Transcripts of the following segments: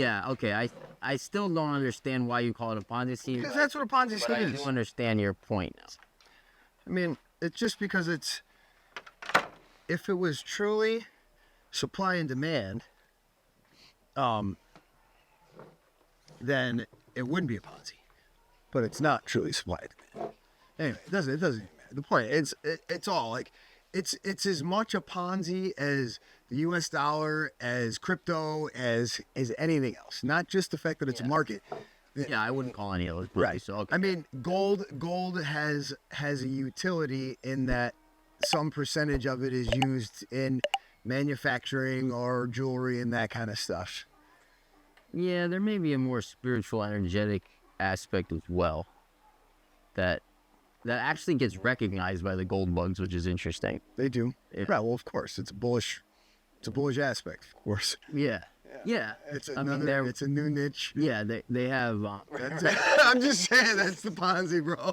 Yeah, okay. I still don't understand why you call it a Ponzi scheme. Because that's what a Ponzi but scheme I is. do understand your point now. I mean, it's just because if it was truly supply and demand, then it wouldn't be a Ponzi. But it's not truly supply and demand. Anyway, it doesn't even matter. The point, it's all like, it's as much a Ponzi as the U.S. dollar, as crypto, as anything else. Not just the fact that it's a market. Yeah, I wouldn't call any of those Ponzi. Right. So, okay. I mean, gold has a utility in that some percentage of it is used in manufacturing or jewelry and that kind of stuff. Yeah, there may be a more spiritual, energetic aspect as well that actually gets recognized by the gold bugs, which is interesting. They do. Yeah. Right. Well, of course, it's a bullish aspect, of course. Yeah. It's another. It's a new niche. Yeah, they have. I'm just saying that's the Ponzi, bro.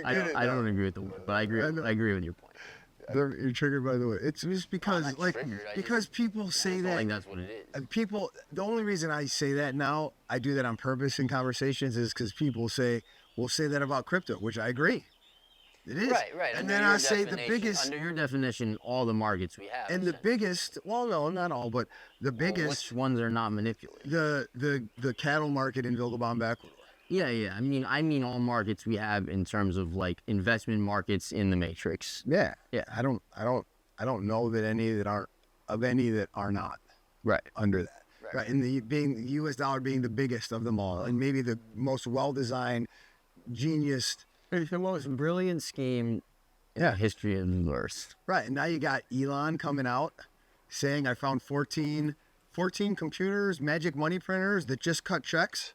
I don't agree with the word, but I agree with your point. You're triggered by the way. It's just because because people say that. I think that's what it is. People. The only reason I say that now, I do that on purpose in conversations, is because people will say that about crypto, which I agree. It is. Right. And then I say the biggest. Under your definition, all the markets we have. And the biggest. Well, no, not all, but the biggest. Which ones are not manipulated? The cattle market in Vilcabamba, Ecuador. Yeah. I mean all markets we have in terms of like investment markets in the matrix. Yeah. Yeah. I don't know that any that are not under that. Right. And the U.S. dollar being the biggest of them all, and maybe the most well-designed, genius. It's the most brilliant scheme in the history of the earth. Right. And now you got Elon coming out saying, I found 14 computers, magic money printers that just cut checks.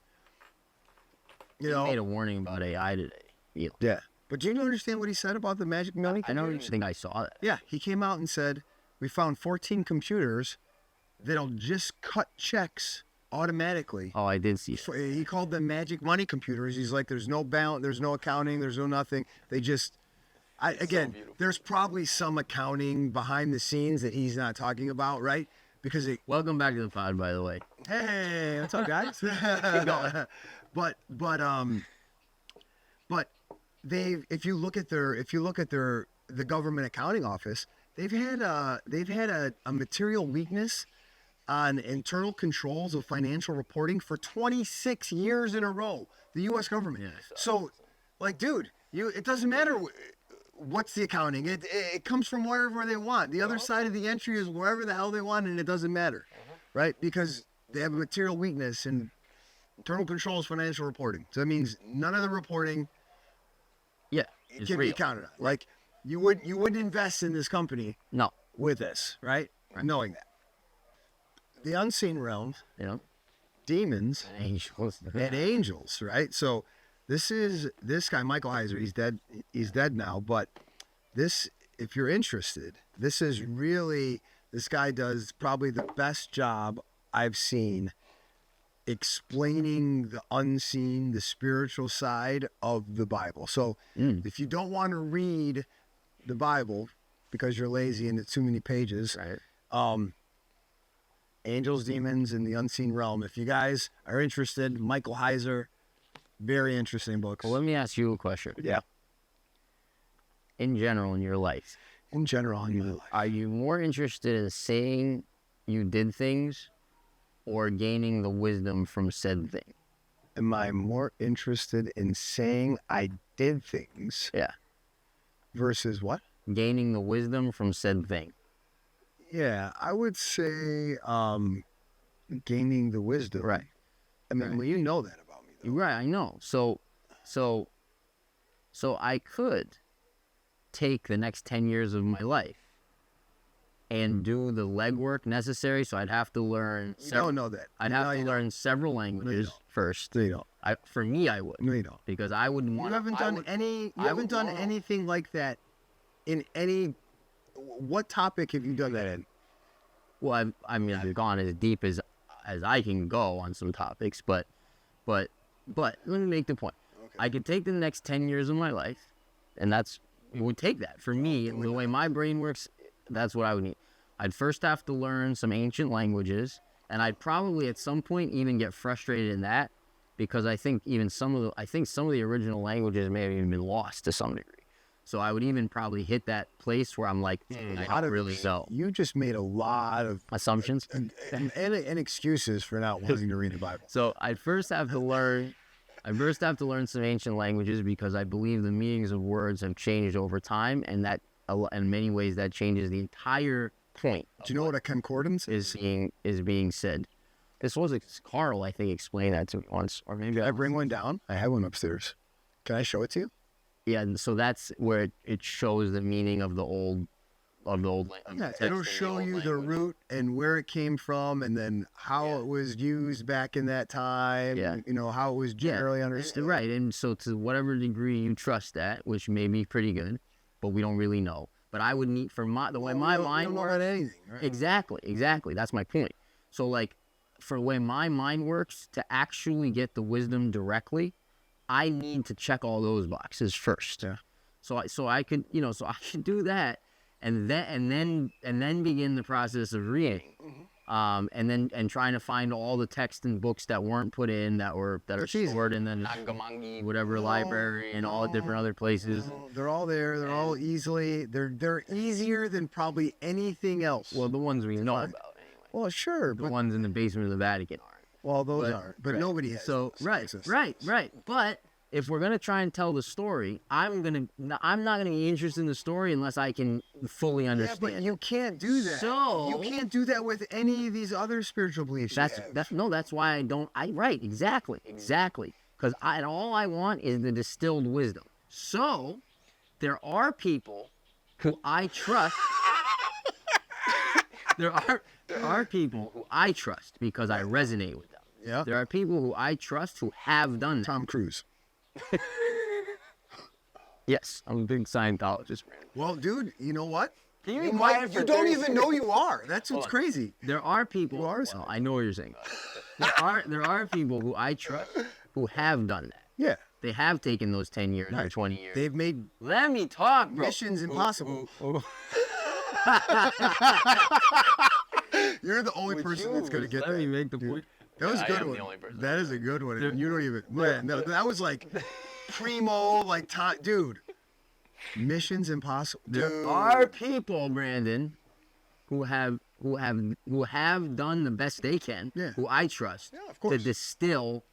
You know, made a warning about AI today. Elon. Yeah. But do you understand what he said about the magic money computers? I don't think I saw that. Yeah. He came out and said, we found 14 computers that'll just cut checks automatically. Oh, I did see it. He called them magic money computers. He's like, there's no balance, there's no accounting, there's no nothing. They just, there's probably some accounting behind the scenes that he's not talking about, right? Because welcome back to the pod, by the way. Hey, what's up, guys? Keep going. But if you look at the government accounting office, they've had a material weakness on internal controls of financial reporting for 26 years in a row. The U.S. government. Yeah, so, like, dude, it doesn't matter what's the accounting. It comes from wherever they want. The other side of the entry is wherever the hell they want, and it doesn't matter, right? Because they have a material weakness in internal controls financial reporting. So that means none of the reporting can be counted on. Like, you wouldn't invest in this company with this, right? Knowing that. The unseen realm, demons and angels, right? So this guy, Michael Heiser, he's dead now, but if you're interested, this guy does probably the best job I've seen explaining the unseen, the spiritual side of the Bible. So if you don't want to read the Bible because you're lazy and it's too many pages, right? Angels, Demons, and the Unseen Realm. If you guys are interested, Michael Heiser, very interesting books. Well, let me ask you a question. Yeah. In general, in your life. Are you more interested in saying you did things or gaining the wisdom from said thing? Am I more interested in saying I did things? Yeah. Versus what? Gaining the wisdom from said thing. Yeah, I would say gaining the wisdom. Right. I mean, well, you know that about me, though. Right, I know. So I could take the next 10 years of my life and do the legwork necessary. So I'd have to learn. You don't know that. I'd have to learn several languages first. No, you don't. For me, I would. No, you don't. Because I wouldn't want. You haven't done anything like that in any. What topic have you done that in? Well, I've gone as deep as I can go on some topics, but let me make the point. Okay. I could take the next 10 years of my life, and it would take that. For me, the way my brain works, that's what I would need. I'd first have to learn some ancient languages, And I'd probably at some point even get frustrated in that, because I think even some of the original languages may have even been lost to some degree. So I would even probably hit that place where I'm like, I don't really know. You just made a lot of Assumptions and excuses for not wanting to read the Bible. So I'd first have to learn some ancient languages, because I believe the meanings of words have changed over time, and that in many ways that changes the entire point. Do you know what a concordance is being said? This was Carl, I think, explained that to me once, or maybe I bring one down. I have one upstairs. Can I show it to you? Yeah, and so that's where it shows the meaning of the old language. Yeah, it'll show you the root and where it came from, and then how it was used back in that time. Yeah. You know, how it was generally understood. Right, and so to whatever degree you trust that, which may be pretty good, but we don't really know. But I would need, the way my mind works. About anything, right? Exactly. That's my point. So like, for the way my mind works, to actually get the wisdom directly, I need to check all those boxes first. Yeah. So I could do that, and then begin the process of reading, and trying to find all the texts and books that weren't put in, that are stored in the Nangamangi library and all the different other places. They're all there. They're all they're easier than probably anything else. Well, the ones we know about anyway. Well, sure, The ones in the basement of the Vatican aren't. Well, those aren't, but nobody has. So those. right. But if we're gonna try and tell the story, I'm not gonna be interested in the story unless I can fully understand. Yeah, but you can't do that. So you can't do that with any of these other spiritual beliefs. That's why I don't. Right, exactly. Because all I want is the distilled wisdom. So there are people who I trust. There are people who I trust because I resonate with them. Yeah. There are people who I trust who have done that. Tom Cruise. Yes, I'm a big Scientologist, man. Well, dude, you know what? You don't even know you are. That's what's crazy. There are people. Well, I know what you're saying. There are people who I trust who have done that. Yeah. They have taken those 10 years or 20 years. They've made Let me talk, bro. missions impossible. You're the only person that's going to get that. Let me make the point. That was a good I am one. the only person. That is a good one. You don't even. Man, that was like primo, like dude. Missions impossible. There are people, Brandon, who have done the best they can. Yeah. Who I trust. Yeah, of course. To distill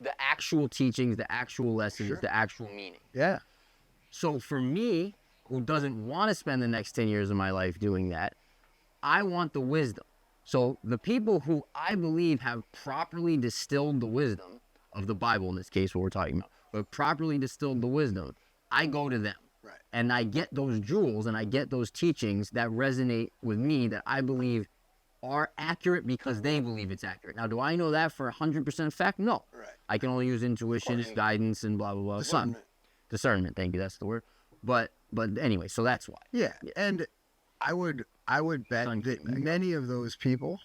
the actual teachings, the actual lessons, the actual meaning. Yeah. So for me, who doesn't want to spend the next 10 years of my life doing that, I want the wisdom. So the people who I believe have properly distilled the wisdom of the Bible, in this case, what we're talking about, but properly distilled the wisdom, I go to them. Right. And I get those jewels and I get those teachings that resonate with me, that I believe are accurate because they believe it's accurate. Now, do I know that for 100% fact? No. Right. I can only use intuition, guidance, and blah, blah, blah. Discernment, thank you, that's the word. But anyway, so that's why. Yeah. And I would bet that many of those people,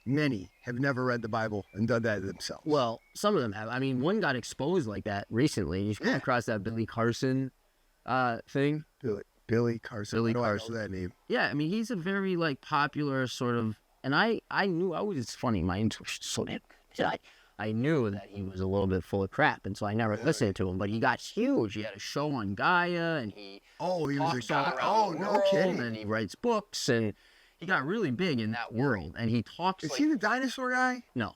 many have never read the Bible and done that themselves. Well, some of them have. I mean, one got exposed like that recently. You come across that Billy Carson thing. Billy Carson. Billy Carson. Carson. I know that name. Yeah, I mean, he's a very popular sort of, and I knew, it's funny, my intuition so damn good. I knew that he was a little bit full of crap, and so I never listened to him. But he got huge. He had a show on Gaia, and he was no kidding. And he writes books, and he got really big in that world. And he talks. Is he the dinosaur guy? No.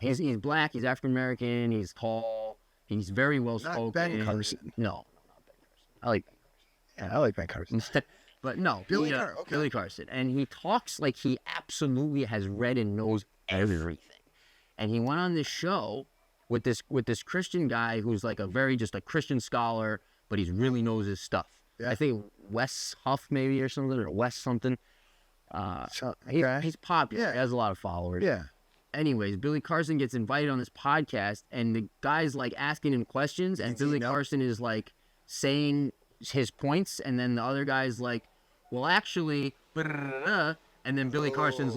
He's black. He's African American. He's tall. He's very well spoken. Not Ben Carson. No, not Ben Carson. I like Ben Carson. Yeah, I like Ben Carson. But no, Billy Carson. And he talks like he absolutely has read and knows everything. And he went on this show with this Christian guy who's like just a Christian scholar, but he really knows his stuff. Yeah. I think Wes Huff maybe or something, or Wes something. He's popular. Yeah. He has a lot of followers. Yeah. Anyways, Billy Carson gets invited on this podcast, and the guy's asking him questions, and Billy Carson is saying his points, and then the other guy's well, actually, and then Billy Carson's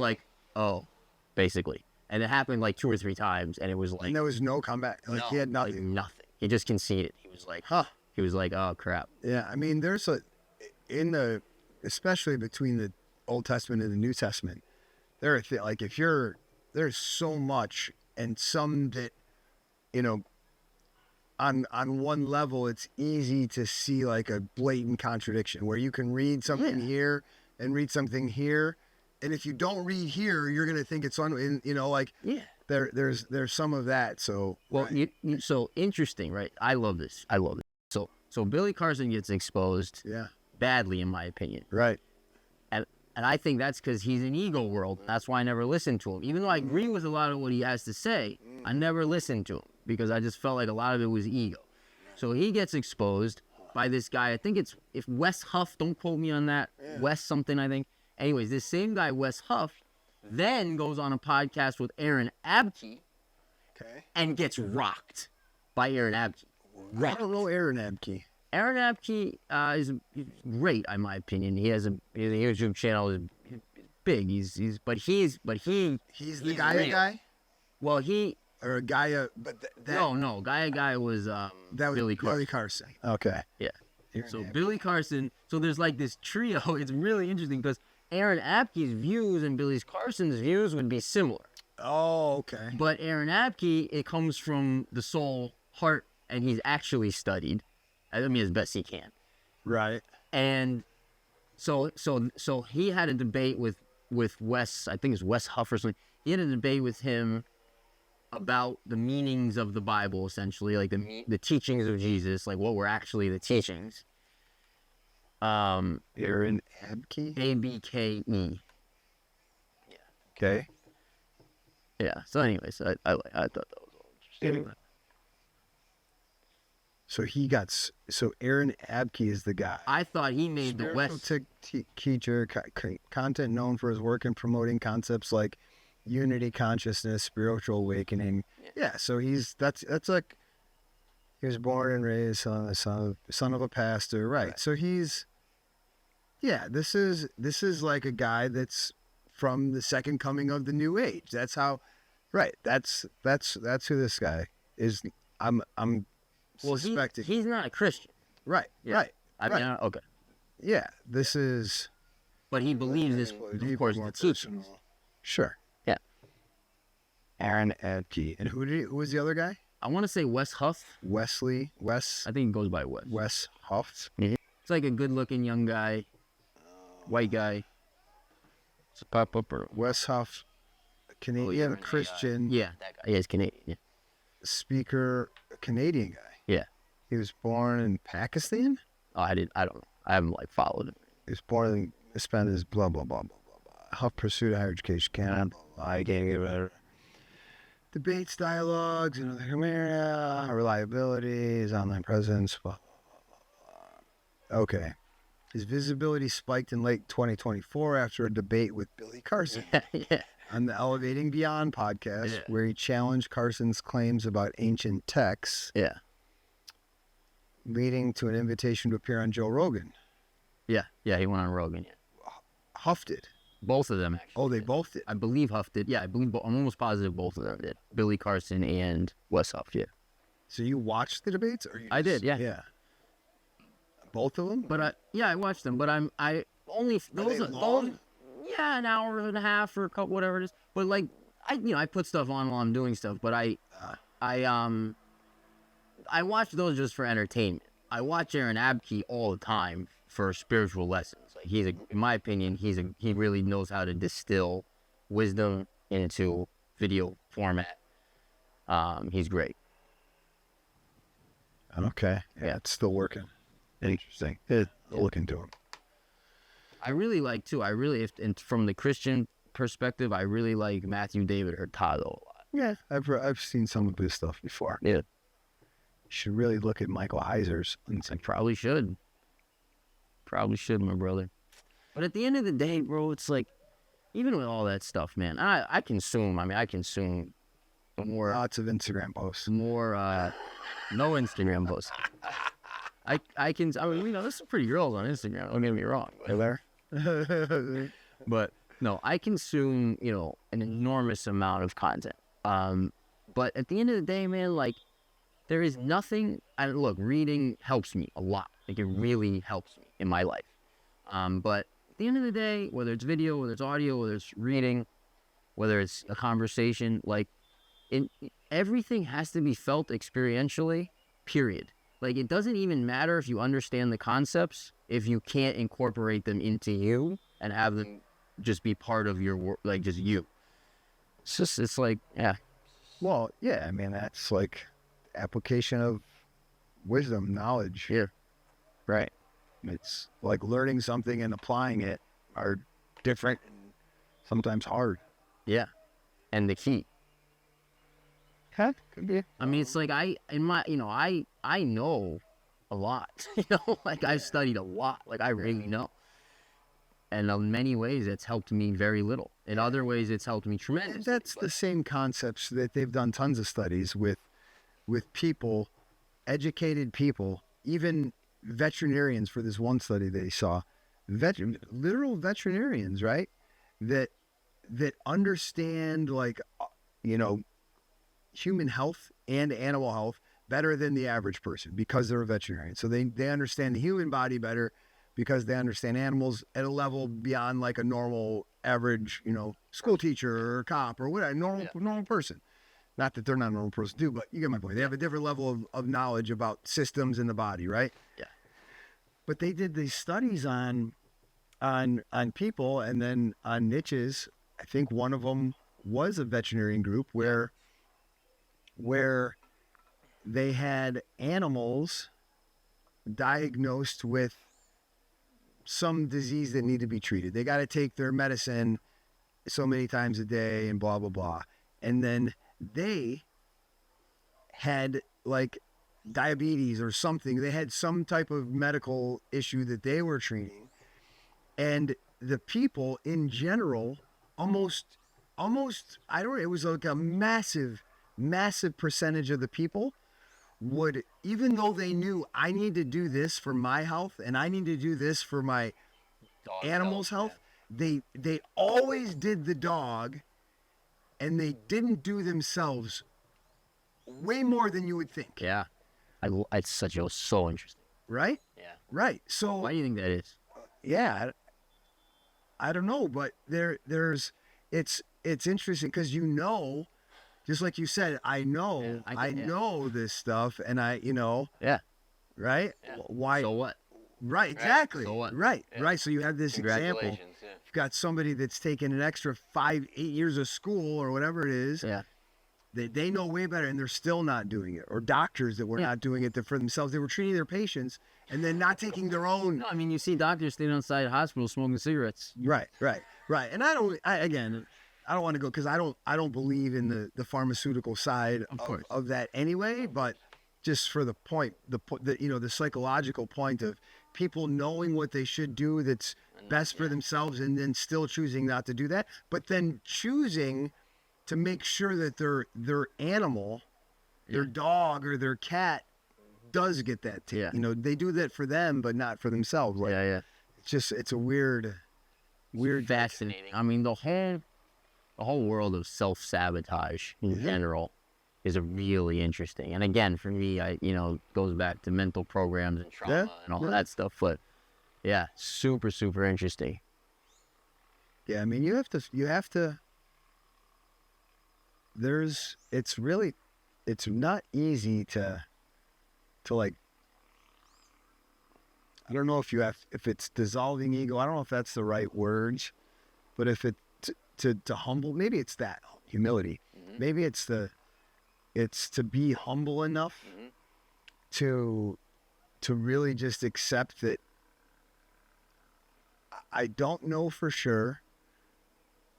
basically. And it happened 2 or 3 times, and it was and there was no comeback. He had nothing. Nothing. He just conceded. He was He was oh crap. Yeah, I mean, there's especially between the Old Testament and the New Testament, there are if you're there's so much, and some that, you know, on one level, it's easy to see like a blatant contradiction where you can read something here and read something here, and if you don't read here, you're gonna think it's there's some of that. So well, so interesting, right? I love this. So Billy Carson gets exposed badly, in my opinion. Right. And I think that's because he's an ego world. And that's why I never listened to him. Even though I agree with a lot of what he has to say, I never listened to him because I just felt like a lot of it was ego. So he gets exposed by this guy. I think it's if Wes Huff. Don't quote me on that. Wes something, I think. Anyways, this same guy, Wes Huff, then goes on a podcast with Aaron Abke and gets rocked by Aaron Abke. I don't know Aaron Abke. Aaron Abke is great, in my opinion. He has a YouTube channel. Is big. He's the Gaia guy. Well, he or a Gaia, but no, Gaia was that was Billy Carson. Billy Carson. Okay. Yeah. Aaron So Abke. Billy Carson. So there's like this trio. It's really interesting because Aaron Abke's views and Billy Carson's views would be similar. Oh, okay. But Aaron Abke, it comes from the soul, heart, and he's actually studied. I mean, as best he can. Right. And so he had a debate with Wes, I think it's Wes Huff or something. He had a debate with him about the meanings of the Bible, essentially, like the teachings of Jesus, like what were actually the teachings. Aaron Abke? Abke. Yeah. Okay. Yeah. So anyways, I thought that was all interesting. So Aaron Abke is the guy. I thought he made the West teacher, content known for his work in promoting concepts like unity, consciousness, spiritual awakening. Yeah, so that's like he was born and raised son of a pastor, right? So this is like a guy that's from the second coming of the new age. That's how, right? That's who this guy is. I'm suspecting he's not a Christian. Right. Yeah. Right. I mean, okay. Yeah, this is. But he believes this, of course, the teachings. Sure. Yeah. Aaron Abke. And who was the other guy? I want to say Wes Huff. Wes. I think he goes by Wes. Wes Huff. Mm-hmm. It's like a good-looking young guy, white guy. It's a pop-up or Wes Huff, Canadian, Christian. Yeah, that guy. Yeah, he's Canadian. Yeah. Speaker, Canadian guy. Yeah. He was born in Pakistan. Oh, I don't know. I haven't followed him. He was born in spent his blah blah blah blah blah blah. Huff pursued higher education, Canada. I can't get better. Debates, dialogues, the area, reliability, his online presence, blah, blah, blah, blah. Okay. His visibility spiked in late 2024 after a debate with Billy Carson on the Elevating Beyond podcast, where he challenged Carson's claims about ancient texts, leading to an invitation to appear on Joe Rogan. Yeah, he went on Rogan. Yeah. Huff did. Both of them. Oh, they both did. I believe Huff did. Yeah, I'm almost positive both of them did. Billy Carson and Wes Huff. Yeah. So you watched the debates, or I did. Yeah. Yeah. Both of them. But I watched them. But I only those. Yeah, an hour and a half or a couple, whatever it is. But like I put stuff on while I'm doing stuff. But I watch those just for entertainment. I watch Aaron Abke all the time for spiritual lessons. Like in my opinion, he really knows how to distill wisdom into video format. He's great. Okay. Yeah, it's still working. Interesting. I'll look into him. I really like too. From the Christian perspective, I really like Matthew David Hurtado a lot. Yeah, I've seen some of his stuff before. Yeah. You should really look at Michael Heiser's. I probably should. Probably should, my brother. But at the end of the day, bro, it's like, even with all that stuff, man, I consume more. Lots of Instagram posts. More, no Instagram posts. There's some pretty girls on Instagram, don't get me wrong. Hey there. But, no, I consume, an enormous amount of content. But at the end of the day, man, like, there is nothing, look, reading helps me a lot. Like, it really helps me in my life. But at the end of the day, whether it's video, whether it's audio, whether it's reading, whether it's a conversation, like everything has to be felt experientially, period. Like, it doesn't even matter if you understand the concepts if you can't incorporate them into you and have them just be part of your work, like just you. It's like, yeah. Well, yeah, I mean, that's like application of wisdom, knowledge. Yeah. Right. It's like learning something and applying it are different and sometimes hard. Yeah. And the key. Huh? Could be. I mean, it's like I know a lot, like I've studied a lot, like I really know. And in many ways, it's helped me very little. In other ways, it's helped me tremendously. That's the same concepts that they've done tons of studies with people, educated people, even veterinarians for this one study they saw, literal veterinarians, right? That understand human health and animal health better than the average person because they're a veterinarian. So they understand the human body better because they understand animals at a level beyond like a normal average, school teacher or cop or whatever, normal person. Not that they're not a normal person too, but you get my point. They have a different level of knowledge about systems in the body, right? Yeah. But they did these studies on people and then on niches. I think one of them was a veterinarian group where they had animals diagnosed with some disease that need to be treated. They got to take their medicine so many times a day and blah, blah, blah. And then they had like diabetes or something. They had some type of medical issue that they were treating. And the people in general, almost, it was like a massive percentage of the people would, even though they knew I need to do this for my health and I need to do this for my animal's health, they always did the dog and they didn't do themselves way more than you would think. Yeah. It's so interesting. Right? Yeah. Right. So why do you think that is? Yeah. I don't know, but it's interesting because just like you said, I know this stuff, and yeah, right? Yeah. Why? So what? Right, exactly. So what? Right, Yeah. right. So you have this example. Yeah. You've got somebody that's taken an extra 5-8 years of school or whatever it is. Yeah. They know way better, and they're still not doing it. Or doctors that were not doing it for themselves. They were treating their patients and then not taking their own. No, I mean, you see doctors standing outside hospitals smoking cigarettes. Right. And I don't want to go because I don't believe in the pharmaceutical side of that anyway. But just for the point, the psychological point of people knowing what they should do that's best for themselves, and then still choosing not to do that, but then choosing to make sure that their animal, their dog or their cat, does get that. They do that for them, but not for themselves. Like, it's a weird, fascinating. I mean, the whole world of self-sabotage in general is really interesting. And again, for me, goes back to mental programs and trauma and all that stuff. But yeah, super, super interesting. Yeah, I mean, you have to. It's not easy to like, I don't know if it's dissolving ego. I don't know if that's the right words, but if it to humble, maybe it's that humility. Mm-hmm. Maybe it's to be humble enough to really just accept that I don't know for sure.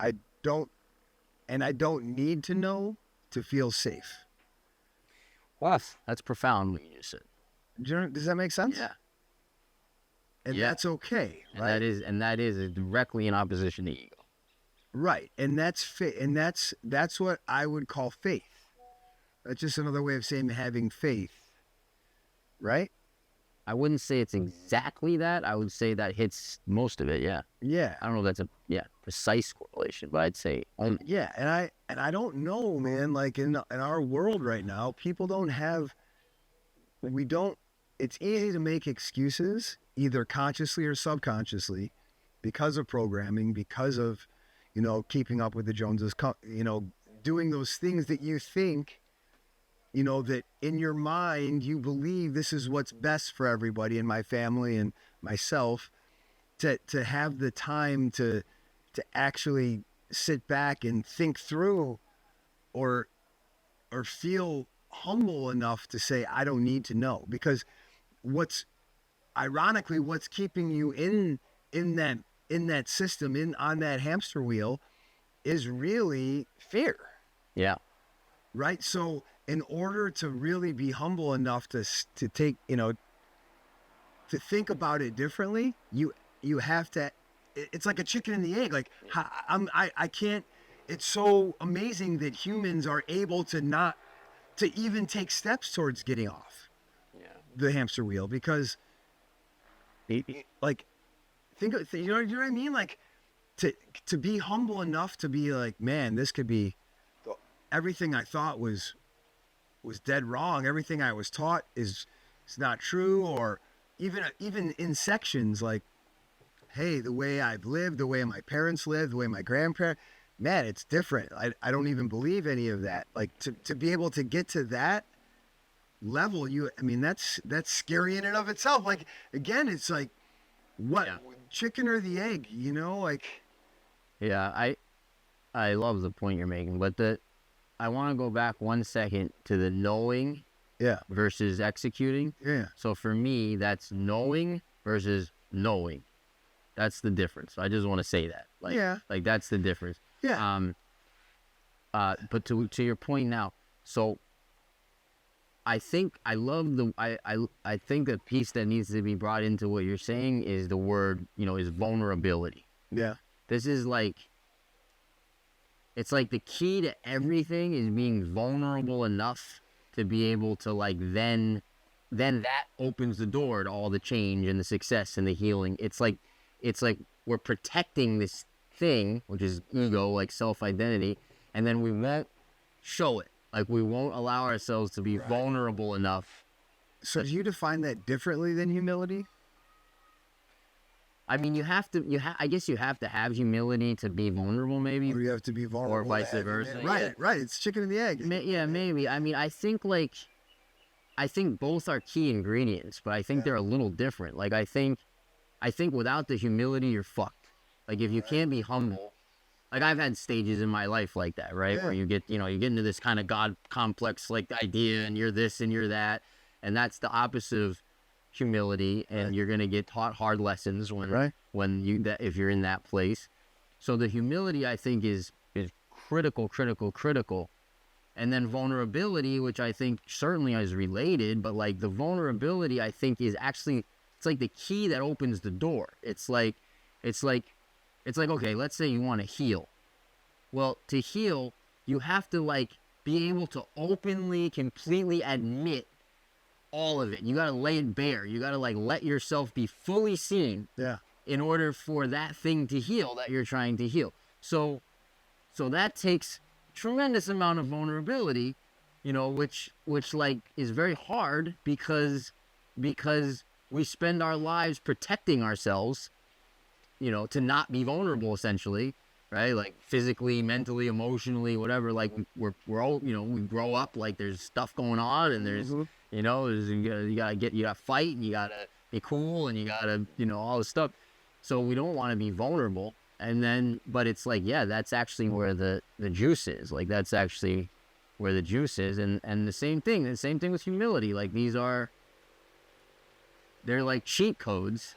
I don't need to know to feel safe. Wow, that's profound what you just said. Does that make sense? Yeah. And that's okay, right? And that is directly in opposition to ego. Right, and that's that's what I would call faith. That's just another way of saying having faith, right? I wouldn't say it's exactly that. I would say that hits most of it. Yeah. Yeah. I don't know if that's a precise correlation, but I'd say yeah. And I don't know, man. Like in our world right now, people don't have. We don't. It's easy to make excuses, either consciously or subconsciously, because of programming, because of keeping up with the Joneses, doing those things that you think, that in your mind you believe this is what's best for everybody in my family and myself, to have the time to actually sit back and think through, or feel humble enough to say, I don't need to know. Because what's keeping you in that system, on that hamster wheel, is really fear. Yeah. Right. So in order to really be humble enough to take, to think about it differently, you have to, it's like a chicken and the egg. Like, I can't, it's so amazing that humans are able to even take steps towards getting off the hamster wheel, because like, you know what I mean? Like, to be humble enough to be like, man, this could be, everything I thought was dead wrong. Everything I was taught is not true. Or even in sections, like, hey, the way I've lived, the way my parents lived, the way my grandparents, man, it's different. I don't even believe any of that. Like, to be able to get to that level, that's scary in and of itself. Like, again, it's like, what, chicken or the egg, like. Yeah, I love the point you're making, but I want to go back 1 second to the knowing versus executing. Yeah. So for me, that's knowing versus knowing. That's the difference. I just want to say that. Like that's the difference. Yeah. But to your point now, so I think I think the piece that needs to be brought into what you're saying is the word, is vulnerability. Yeah. This is like, it's like the key to everything is being vulnerable enough to be able to, like, then that opens the door to all the change and the success and the healing. It's like we're protecting this thing, which is ego, like self-identity, and then we won't show it. Like, we won't allow ourselves to be vulnerable enough. So do you define that differently than humility? I mean, I guess you have to have humility to be vulnerable, maybe. Or you have to be vulnerable. Or vice versa. Right. It's chicken and the egg. Yeah, maybe. I mean, I think both are key ingredients, but I think they're a little different. Like, I think without the humility, you're fucked. Like, if you can't be humble, like, I've had stages in my life like that, right? Yeah. Where you get into this kind of God complex, like, idea, and you're this and you're that. And that's the opposite of humility, and you're gonna get taught hard lessons if you're in that place. So the humility, I think, is critical, and then vulnerability, which I think certainly is related, but like the vulnerability, I think, is actually, it's like the key that opens the door. It's like okay, let's say you want to heal. Well, to heal, you have to, like, be able to openly, completely admit all of it. You got to lay it bare. You got to, like, let yourself be fully seen in order for that thing to heal that you're trying to heal. So that takes tremendous amount of vulnerability, which like is very hard because we spend our lives protecting ourselves, to not be vulnerable, essentially, right? Like, physically, mentally, emotionally, whatever. Like, we're all, we grow up, like, there's stuff going on, and there's you gotta fight, and you gotta be cool, and you gotta, all this stuff. So we don't want to be vulnerable. And then, but it's like, that's actually where the juice is. Like, that's actually where the juice is. And the same thing with humility. Like, they're like cheat codes.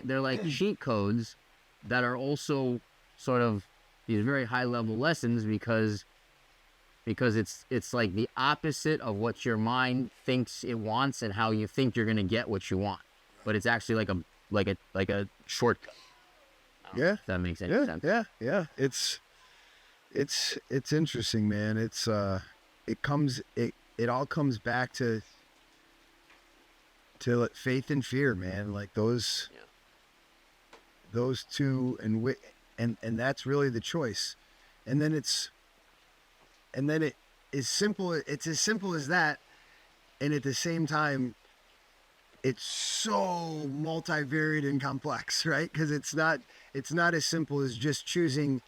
They're like cheat codes that are also sort of these very high level lessons, because it's like the opposite of what your mind thinks it wants and how you think you're gonna get what you want. But it's actually like a shortcut. Yeah. If that makes any sense. Yeah. It's interesting, man. It all comes back to faith and fear, man. Like, those two, and that's really the choice. And then it's as simple as that, and at the same time, it's so multivariate and complex, right? Because it's not as simple as just choosing.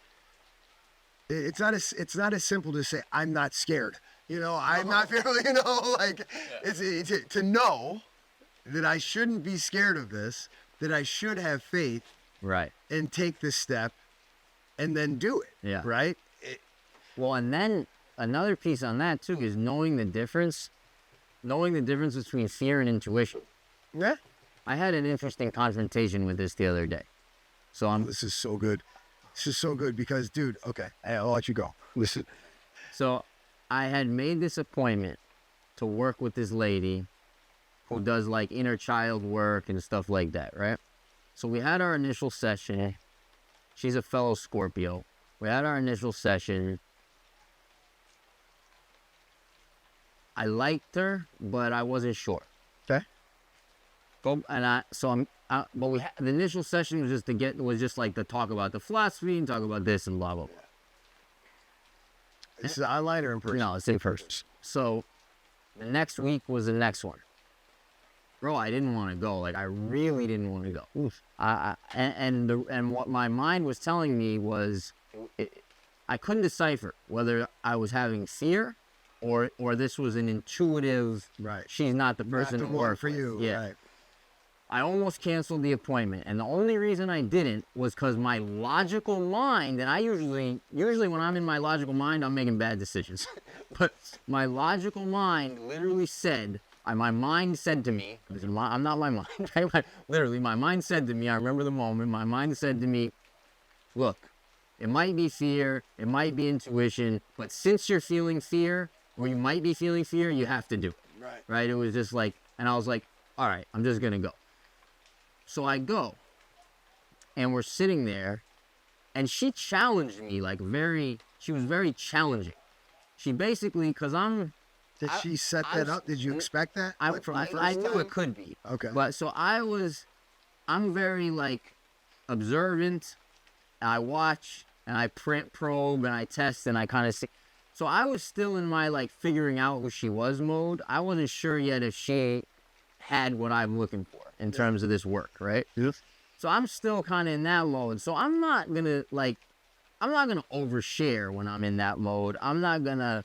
It's not as simple to say I'm not scared. I'm not feeling. Like it's to know that I shouldn't be scared of this. That I should have faith. Right. And take this step, and then do it. Yeah. Right. Well, and then another piece on that too is knowing the difference between fear and intuition. Yeah. I had an interesting confrontation with this the other day. This is so good. This is so good because, dude, okay, I'll let you go. Listen. So I had made this appointment to work with this lady who does like inner child work and stuff like that, right? So we had our initial session. She's a fellow Scorpio. We had our initial session. I liked her, but I wasn't sure. Okay. The initial session was just like to talk about the philosophy and talk about this and blah blah blah. This is online or in person? No, it's in person. So the next week was the next one. Bro, I didn't want to go. Like I really didn't want to go. Oof. And what my mind was telling me was, I couldn't decipher whether I was having fear, or this was an intuitive. Right. She's not the person to work for you. Yeah. Right. I almost canceled the appointment, and the only reason I didn't was because my logical mind, and I usually when I'm in my logical mind, I'm making bad decisions. But my logical mind literally said, my mind said to me, I'm not my mind, right? Literally, my mind said to me, I remember the moment, my mind said to me, look, it might be fear, it might be intuition, but since you're feeling fear, or you might be feeling fear, you have to do it. Right. Right? It was just like, and I was like, all right, I'm just going to go. So I go, and we're sitting there, and she challenged me she was very challenging. She basically, because Did she set that up? Did you expect that? I knew time? it could be. Okay. But so I'm very observant. I watch and I probe and I test and I kind of see. So I was still in my figuring out who she was mode. I wasn't sure yet if she had what I'm looking for in terms of this work, right? Yes. So I'm still kind of in that mode. So I'm not gonna overshare when I'm in that mode. I'm not gonna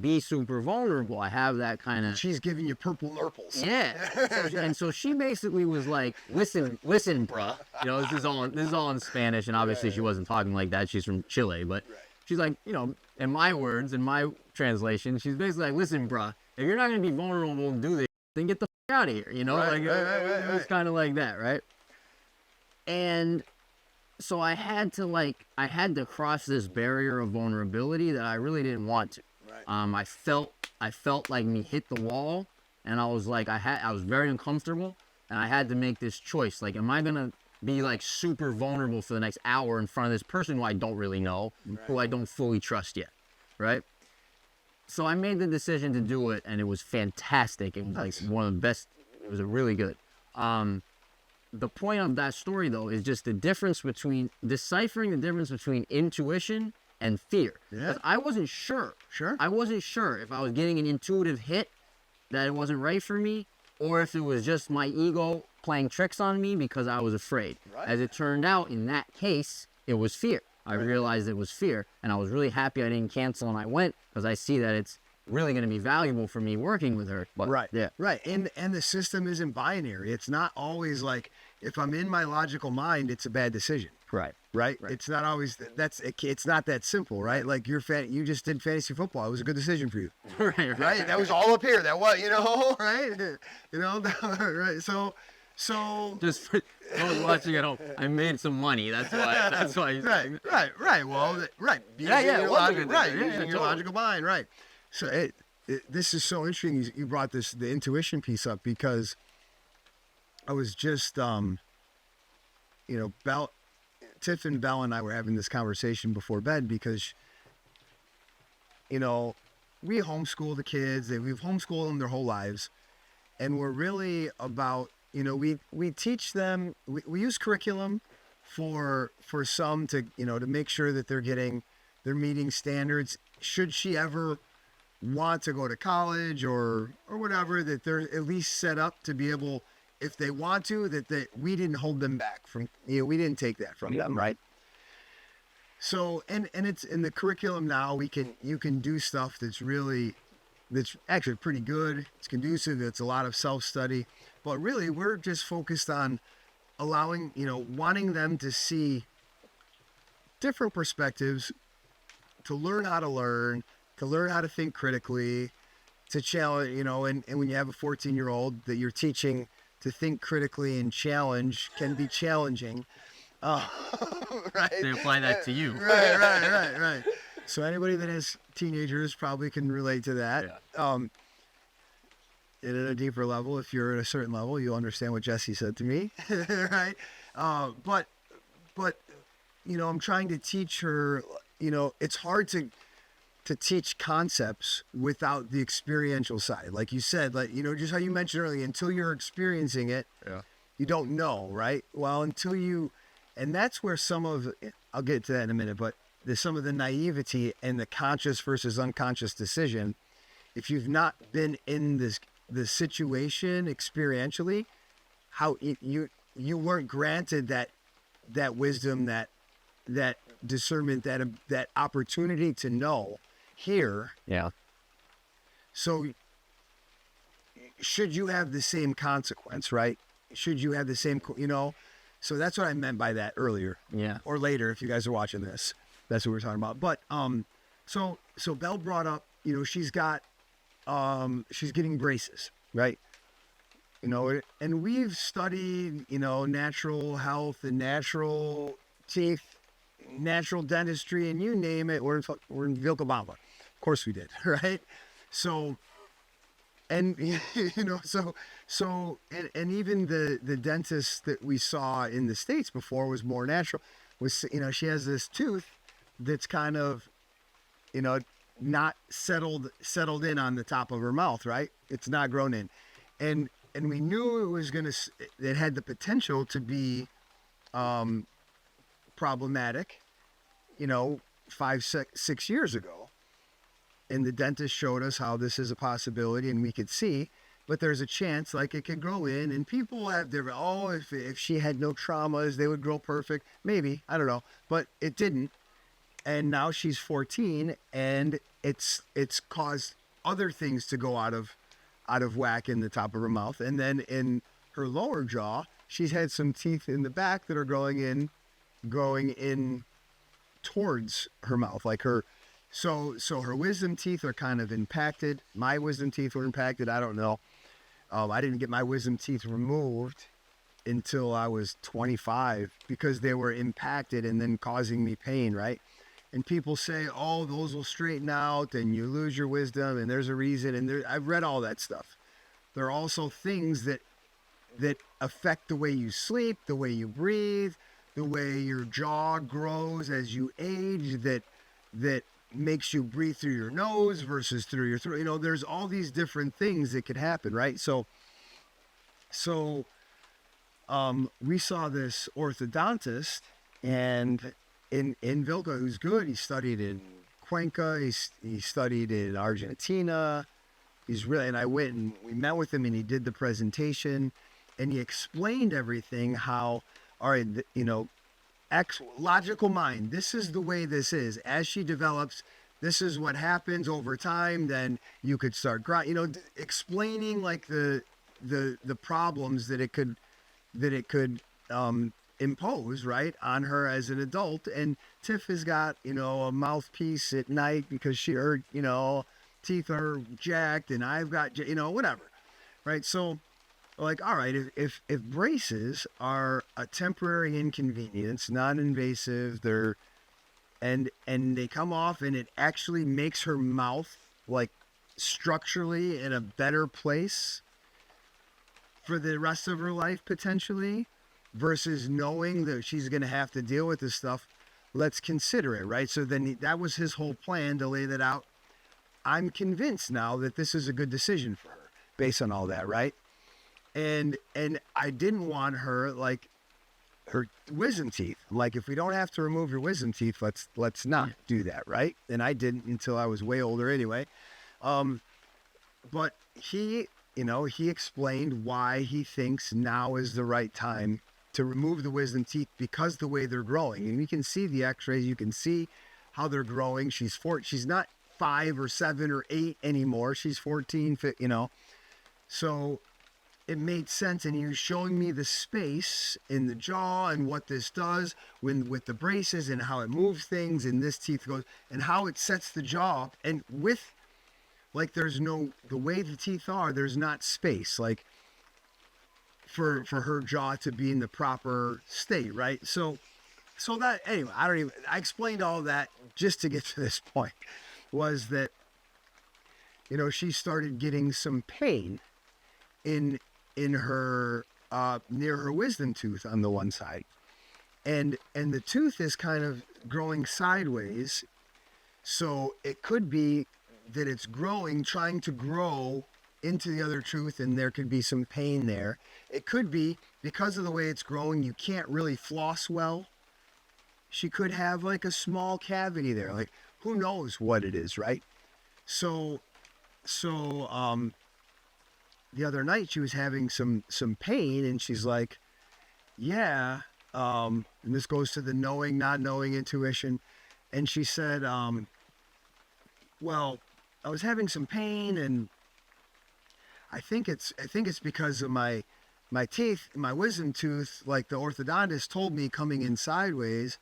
be super vulnerable. I have that kind of. She's giving you purple nurples. Yeah. So she basically was like, listen, bruh. This is all in Spanish, and obviously she wasn't talking like that. She's from Chile, but she's like, in my words, in my translation, she's basically like, listen, bruh, if you're not gonna be vulnerable and do this, then get the out of here. It was kind of like that, right? And so I had to cross this barrier of vulnerability that I really didn't want to. Right. I felt like me hit the wall, and I was like, I was very uncomfortable, and I had to make this choice. Like, am I gonna be super vulnerable for the next hour in front of this person who I don't really know, who I don't fully trust yet, right? So I made the decision to do it, and it was fantastic. It was one of the best. It was really good. The point of that story, though, is just the difference between deciphering the difference between intuition and fear. Yeah. I wasn't sure. I wasn't sure if I was getting an intuitive hit that it wasn't right for me, or if it was just my ego playing tricks on me because I was afraid. Right. As it turned out, in that case, it was fear. I realized it was fear, and I was really happy I didn't cancel and I went, because I see that it's really going to be valuable for me working with her. But, right. And the system isn't binary. It's not always like, if I'm in my logical mind, it's a bad decision. Right. It's not always it's not that simple, right? Like you just did fantasy football. It was a good decision for you. Right. That was all up here. That was, right? Right. So just for those watching at home, I made some money. That's why. Right. Well, right. Using your logical mind. Right. So this is so interesting. You brought the intuition piece up, because I was just, Tiff and Belle and I were having this conversation before bed, because, we homeschool the kids. We've homeschooled them their whole lives, and we're really about, we teach them. We use curriculum for some to to make sure that they're meeting standards. Should she ever want to go to college or whatever, that they're at least set up to be able, if they want to, that we didn't hold them back from, we didn't take that from them, right? So, and it's in the curriculum now, you can do stuff that's actually pretty good. It's conducive. It's a lot of self-study, but really we're just focused on allowing, wanting them to see different perspectives, to learn how to think critically, to challenge, and when you have a 14-year-old that you're teaching to think critically and challenge can be challenging. Right? They apply that to you. Right. So anybody that has teenagers probably can relate to that. Yeah. And at a deeper level, if you're at a certain level, you'll understand what Jesse said to me, right? But I'm trying to teach her. It's hard to teach concepts without the experiential side, like you said, just how you mentioned earlier. Until you're experiencing it, you don't know, right? Well, and that's where I'll get to that in a minute, but there's some of the naivety and the conscious versus unconscious decision. If you've not been in the situation experientially, how you weren't granted that wisdom, that discernment, that opportunity to know here. Yeah. So should you have the same consequence, right? Should you have the same, so that's what I meant by that earlier. Yeah. Or later, if you guys are watching this, that's what we're talking about. But, so Belle brought up, she's getting braces, right? And we've studied, natural health and natural teeth, natural dentistry, and you name it. We're in Vilcabamba. Of course we did, right? So, and and even the dentist that we saw in the States before was more natural. She has this tooth that's kind of, not settled in on the top of her mouth, right? It's not grown in, and we knew it had the potential to be problematic, 5-6 years ago. And the dentist showed us how this is a possibility, and we could see, but there's a chance like it could grow in, and people have if she had no traumas, they would grow perfect. Maybe, I don't know, but it didn't. And now she's 14, and it's caused other things to go out of whack in the top of her mouth. And then in her lower jaw, she's had some teeth in the back that are growing in towards her mouth, like her. So her wisdom teeth are kind of impacted. My wisdom teeth were impacted. I don't know. I didn't get my wisdom teeth removed until I was 25 because they were impacted and then causing me pain, right? And people say, oh, those will straighten out and you lose your wisdom and there's a reason. And I've read all that stuff. There are also things that affect the way you sleep, the way you breathe, the way your jaw grows as you age, that makes you breathe through your nose versus through your throat. There's all these different things that could happen, right? So we saw this orthodontist, and in Vilca, who's good. He studied in Cuenca. He studied in Argentina. And I went and we met with him, and he did the presentation, and he explained everything, how, all right, logical mind, this is the way this is. As she develops, this is what happens over time. Then you could start, explaining like the problems that it could impose, right, on her as an adult. And Tiff has got, a mouthpiece at night because her, teeth are jacked, and I've got, whatever, right? So, like, all right, if braces are a temporary inconvenience, non-invasive, and they come off, and it actually makes her mouth like structurally in a better place for the rest of her life potentially, versus knowing that she's going to have to deal with this stuff, let's consider it, right? So then that was his whole plan, to lay that out. I'm convinced now that this is a good decision for her based on all that, right? And I didn't want her, like, her wisdom teeth. Like, if we don't have to remove your wisdom teeth, let's not do that, right? And I didn't until I was way older anyway. But he, he explained why he thinks now is the right time to remove the wisdom teeth because the way they're growing. And you can see the x-rays, you can see how they're growing. She's not 5 or 7 or 8 anymore. She's 14, So it made sense. And he was showing me the space in the jaw and what this does with the braces and how it moves things and this teeth goes and how it sets the jaw up. And with, like, the way the teeth are, there's not space, like, for her jaw to be in the proper state, right? So that, anyway, I explained all that just to get to this point, was that, she started getting some pain in her, near her wisdom tooth on the one side. And the tooth is kind of growing sideways. So it could be that it's trying to grow into the other tooth, and there could be some pain there. It could be because of the way it's growing, you can't really floss well. She could have like a small cavity there. Like, who knows what it is, right? So the other night she was having some pain, and she's like, yeah, and this goes to the knowing, not knowing intuition. And she said, well, I was having some pain, and I think it's because of my teeth, my wisdom tooth, like the orthodontist told me coming in sideways.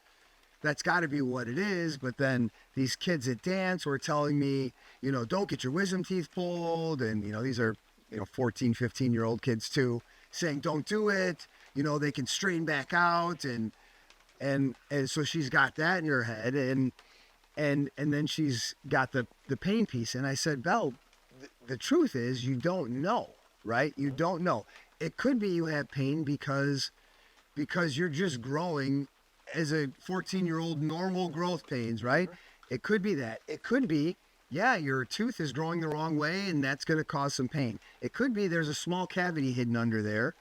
That's got to be what it is. But then these kids at dance were telling me, don't get your wisdom teeth pulled. And, these are, 14, 15-year-old kids too, saying, don't do it. They can straighten back out. And so she's got that in her head. And then she's got the pain piece. And I said, Belle, the truth is you don't know, right? You don't know. It could be you have pain because you're just growing as a 14-year-old, normal growth pains, right? It could be that. It could be, yeah, your tooth is growing the wrong way, and that's going to cause some pain. It could be there's a small cavity hidden under there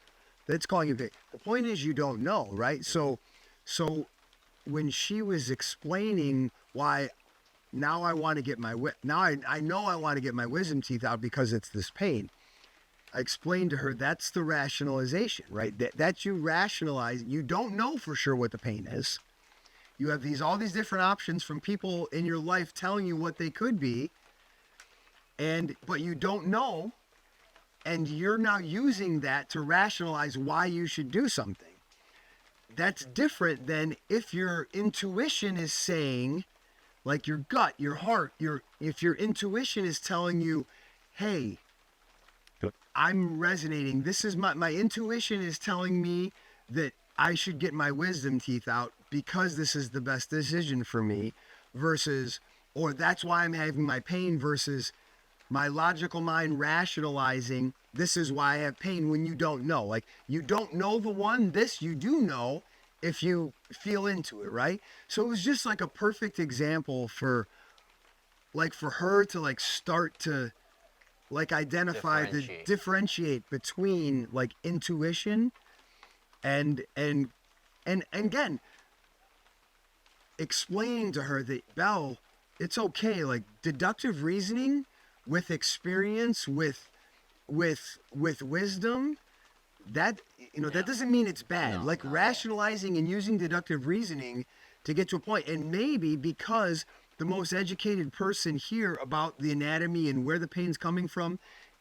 that's causing you pain. The point is you don't know, right? So when she was explaining why now I want to get I know I want to get my wisdom teeth out because it's this pain, I explained to her that's the rationalization, right? That you rationalize. You don't know for sure what the pain is. You have all these different options from people in your life telling you what they could be, but you don't know, and you're now using that to rationalize why you should do something. That's different than if your intuition is saying, like your gut, your heart, if your intuition is telling you, hey, I'm resonating. This is my intuition is telling me that I should get my wisdom teeth out because this is the best decision for me, or that's why I'm having my pain, versus my logical mind rationalizing this is why I have pain, when you don't know. Like, you don't know the one, this you do know if you feel into it, right? So it was just like a perfect example for her to like start to like identify differentiate between like intuition and again explaining to her that, Belle, it's okay, like deductive reasoning with experience, with wisdom, that that doesn't mean it's bad. Rationalizing and using deductive reasoning to get to a point. And maybe because the most educated person here about the anatomy and where the pain's coming from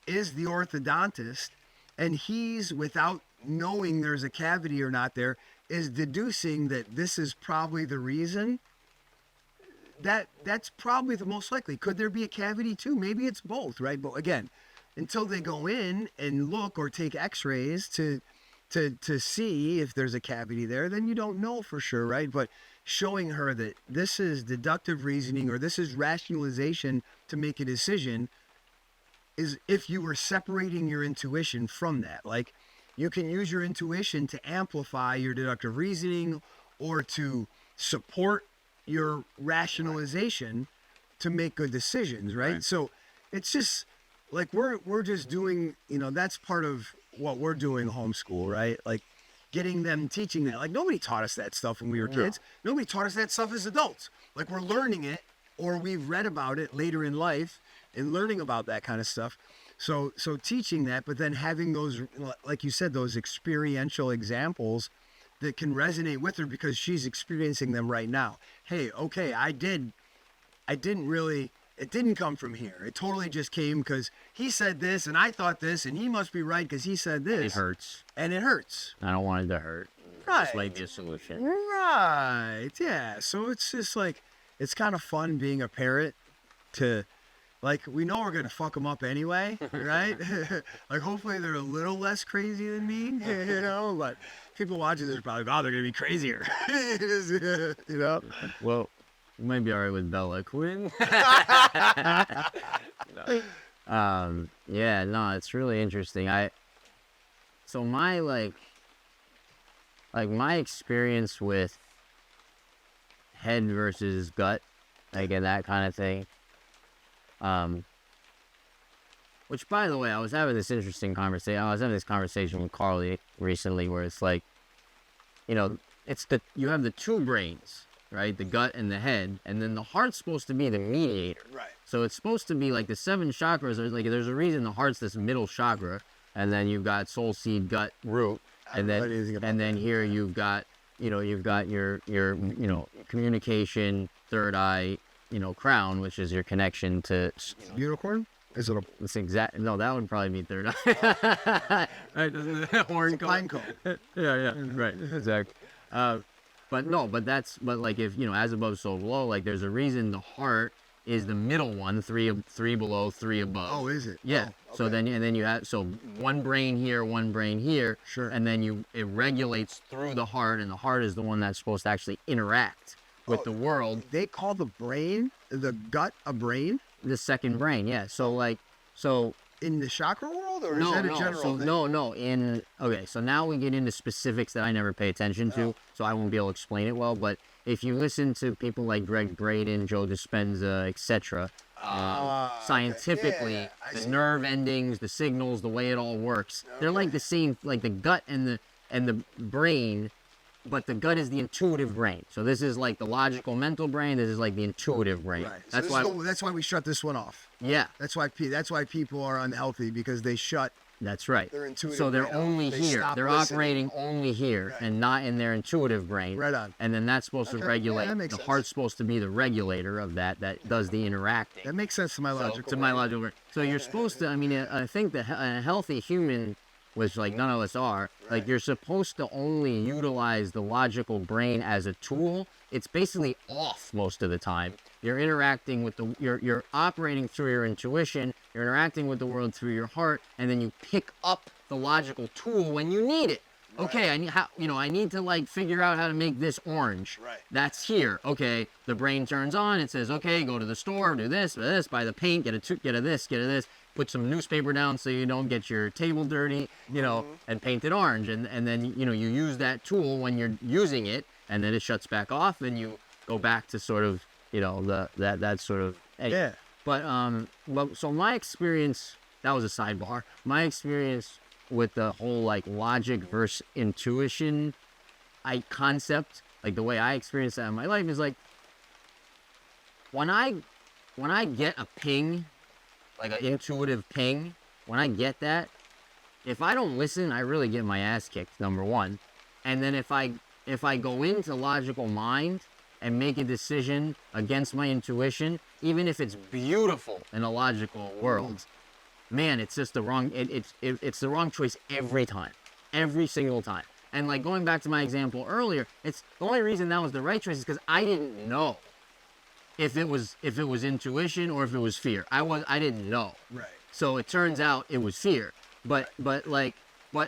is the orthodontist, and he's, without knowing there's a cavity or not there, is deducing that this is probably the reason. That's probably the most likely. Could there be a cavity too? Maybe it's both, right? But again, until they go in and look or take x-rays to see if there's a cavity there, then you don't know for sure, right? But showing her that this is deductive reasoning or this is rationalization to make a decision is if you were separating your intuition from that. Like, you can use your intuition to amplify your deductive reasoning or to support your rationalization to make good decisions, right? So it's just like we're just doing, that's part of what we're doing homeschool, right? Like getting them, teaching that. Like, nobody taught us that stuff when we were kids. Nobody taught us that stuff as adults. Like, we're learning it, or we've read about it later in life and learning about that kind of stuff. So teaching that, but then having those, like you said, those experiential examples that can resonate with her because she's experiencing them right now. Hey, okay, it didn't come from here. It totally just came because he said this and I thought this and he must be right because he said this. It hurts. And it hurts. I don't want it to hurt. Right. Just like the solution. Right. Yeah. So it's just like, it's kind of fun being a parent to, like, we know we're going to fuck them up anyway, right? Like, hopefully they're a little less crazy than me, you know? But people watching this are probably, oh, they're going to be crazier, you know? Well, you might be all right with Bella Quinn. Yeah, no, it's really interesting. So my, like my experience with head versus gut, like, and that kind of thing, which, by the way, I was having this interesting conversation. I was having this conversation with Carly recently where it's like, you know, you have the two brains, right? The gut and the head, and then the heart's supposed to be the mediator. Right. So it's supposed to be like the 7 chakras are like, there's a reason the heart's this middle chakra, and then you've got soul, seed, gut, root, and then here you've got your communication, third eye, crown, which is your connection to Unicorn? Is it a... It's exact. No, that would probably be third eye. Right? Doesn't it? Horn pine cone. Yeah, right, exactly. But like, if as above, so below. Like, there's a reason the heart is the middle one, three below, 3 above. Oh, is it? Yeah. Oh, okay. So then you have one brain here, one brain here. Sure. And then it regulates through the heart, and the heart is the one that's supposed to actually interact with the world. They call the gut a brain? The second brain, yeah. So in the chakra world, or no, is that no, a general so, thing? no. Okay, so now we get into specifics that I never pay attention to, so I won't be able to explain it well. But if you listen to people like Greg Braden, Joe Dispenza, etc., scientifically, the nerve endings, the signals, the way it all works, they're like the same, like the gut and the brain. But the gut is the intuitive brain. So this is like the logical mental brain. This is like the intuitive brain. Right. So that's why we shut this one off. Yeah. That's why people are unhealthy, because they shut. That's right. Their intuitive so they're brain only off. here. They're listening. operating only here and not in their intuitive brain. Right on. And then that's supposed to regulate. Yeah, that makes the sense. heart's supposed to be the regulator of that does the interacting. That makes sense to my logical. To my logical brain. So you're supposed to. I mean, I think that a healthy human, which like none of us are, like, you're supposed to only utilize the logical brain as a tool. It's basically off most of the time. You're interacting with you're operating through your intuition, you're interacting with the world through your heart, and then you pick up the logical tool when you need it. Right. Okay, I need to like figure out how to make this orange. Right. That's here. Okay, the brain turns on, it says, okay, go to the store, do this, buy the paint, get a this. Put some newspaper down so you don't get your table dirty, and paint it orange. And then, you use that tool when you're using it, and then it shuts back off, and you go back to sort of, that sort of. Yeah. But, so my experience, that was a sidebar. My experience with the whole, like, logic versus intuition concept, like, the way I experience that in my life is, like, when I get a ping, like an intuitive ping, when I get that, if I don't listen, I really get my ass kicked, number one. And then if I go into logical mind and make a decision against my intuition, even if it's beautiful in a logical world, man, it's just the wrong, it's the wrong choice every time, every single time. And like going back to my example earlier, it's the only reason that was the right choice is because I didn't know if it was intuition or if it was fear. I didn't know. Right. So it turns out it was fear. But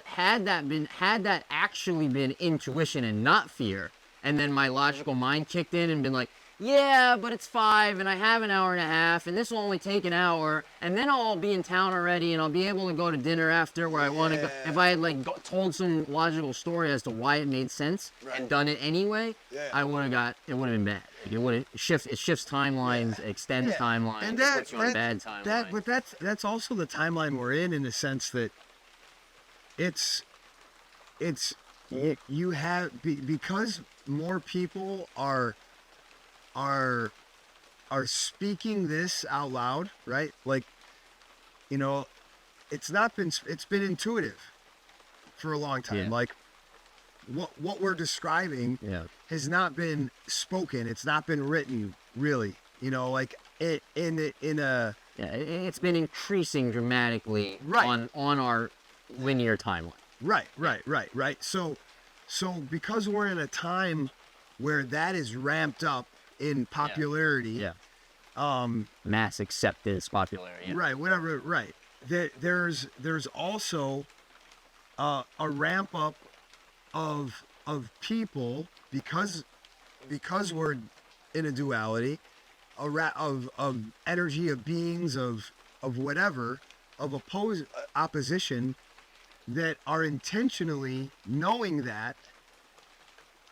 had that actually been intuition and not fear, and then my logical mind kicked in and been like, yeah, but it's 5 and I have an hour and a half and this will only take an hour and then I'll be in town already and I'll be able to go to dinner after where I want to go. If I had told some logical story as to why it made sense and done it anyway, it would have been bad. It shifts timelines, extends timelines, and puts you on a bad timeline. But that's also the timeline we're in the sense that you have, because more people are are speaking this out loud, right? Like, you know, it's been intuitive for a long time. Yeah. Like what we're describing has not been spoken. It's not been written, really. You know, like it's been increasing dramatically right. on our linear timeline. Right. So because we're in a time where that is ramped up in popularity, mass acceptance, popularity, right, whatever, right. There's also a ramp up of people because we're in a duality, of energy, of beings, of whatever, of opposition, that are intentionally knowing that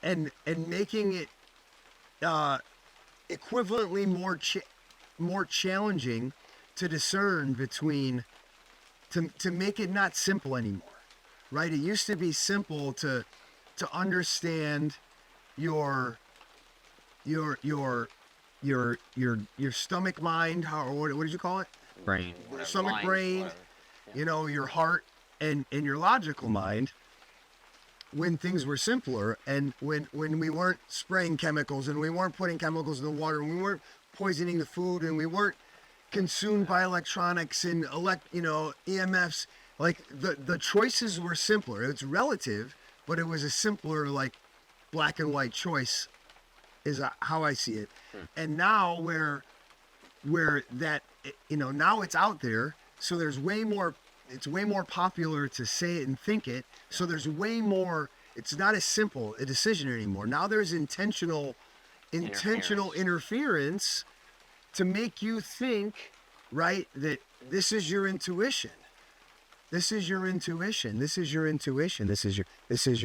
and making it equivalently more challenging to discern between, to make it not simple anymore, right? It used to be simple to understand your stomach, mind, what did you call it? Brain. Stomach, mind, brain, whatever. you know, your heart and your logical mind, when things were simpler, and when we weren't spraying chemicals, and we weren't putting chemicals in the water, and we weren't poisoning the food, and we weren't consumed by electronics and EMFs. Like the choices were simpler. It's relative, but it was a simpler, like, black and white choice, is how I see it. And now where that, now it's out there, so there's way more. It's way more popular to say it and think it. So there's way more. It's not as simple a decision anymore. Now there's intentional interference to make you think, right, that this is your intuition. This is your intuition. This is your intuition. This is your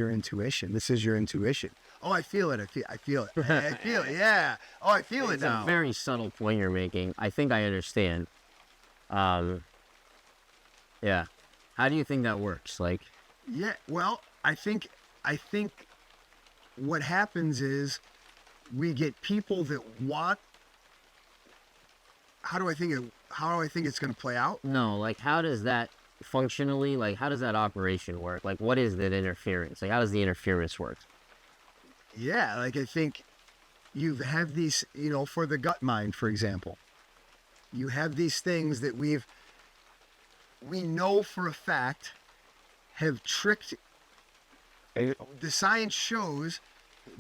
intuition. This is your intuition. Oh, I feel it. I feel it. I feel it. Yeah. Oh, I feel it now. It's a very subtle point you're making. I think I understand. Yeah. How do you think that works? Like, yeah, well, I think what happens is we get people that want. How do I think it's going to play out? No, like, how does that functionally, like, how does that operation work? Like, what is that interference? Like, how does the interference work? Yeah, like, I think you have these, for the gut mind, for example, you have these things that we know for a fact have tricked. The science shows.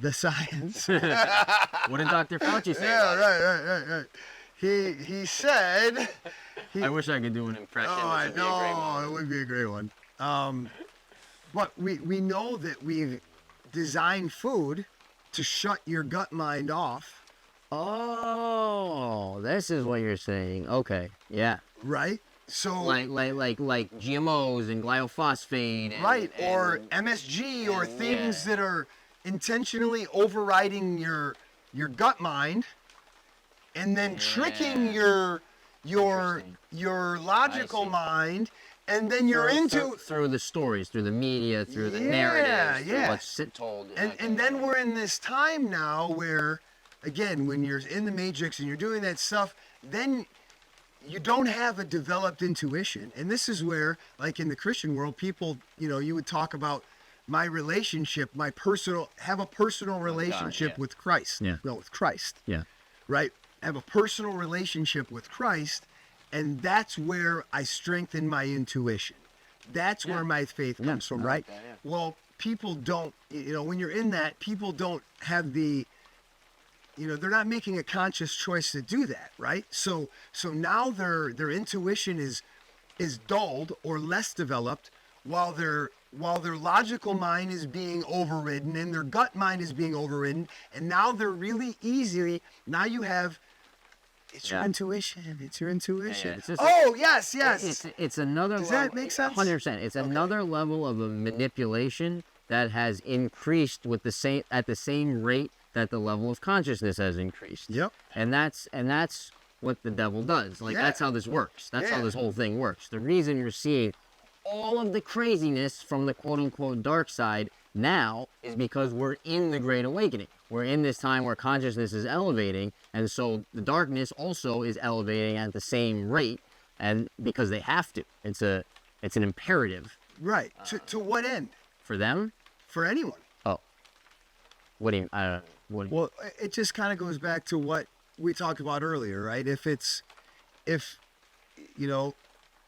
The science. What did Dr. Fauci say? Yeah, right. He said. I wish I could do an impression. Oh, I know. It would be a great one. But we know that we've designed food to shut your gut mind off. Oh, this is what you're saying. Okay, yeah. Right. So like GMOs and glyphosate. Or MSG, or things that are intentionally overriding your gut mind, and then tricking your logical mind, and then you're through the stories, through the media, through the narratives, through what's told. And then we're in this time now where, again, when you're in the matrix and you're doing that stuff, then you don't have a developed intuition. And this is where, like, in the Christian world, people, you would talk about my relationship, have a personal relationship with Christ. Yeah. No, with Christ. Yeah. Right? Have a personal relationship with Christ, and that's where I strengthen my intuition. That's where my faith comes from, right? Okay, yeah. Well, people don't, when you're in that, people don't have the, they're not making a conscious choice to do that, right? So now their intuition is dulled or less developed, while their logical mind is being overridden and their gut mind is being overridden, and now they're really easily. Now you have. It's your intuition. It's your intuition. Yes. It's another. Does that make sense? 100%. It's another level of a manipulation that has increased at the same rate that the level of consciousness has increased. Yep. And that's what the devil does. Like, that's how this works. That's how this whole thing works. The reason you're seeing all of the craziness from the quote-unquote dark side now is because we're in the Great Awakening. We're in this time where consciousness is elevating, and so the darkness also is elevating at the same rate, and because they have to. It's an imperative. Right. To what end? For them? For anyone. Oh. What do you, Well, it just kind of goes back to what we talked about earlier, right? If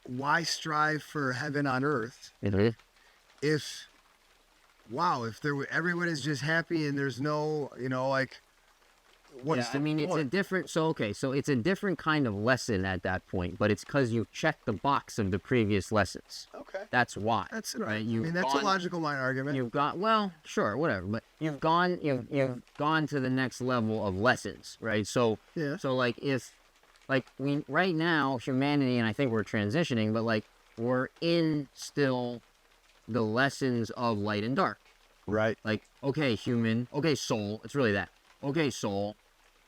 why strive for heaven on earth? If everyone is just happy and there's no, what's I mean, it's a different, so it's a different kind of lesson at that point, but it's because you've checked the box of the previous lessons. Okay. That's why. That's right. That's a logical line argument. You've got, well, sure, whatever, but you've gone to the next level of lessons, right? So, yeah. So we, right now, humanity, and I think we're transitioning, but we're in still the lessons of light and dark. Right. Okay, human, okay, soul, it's really that. Okay, soul,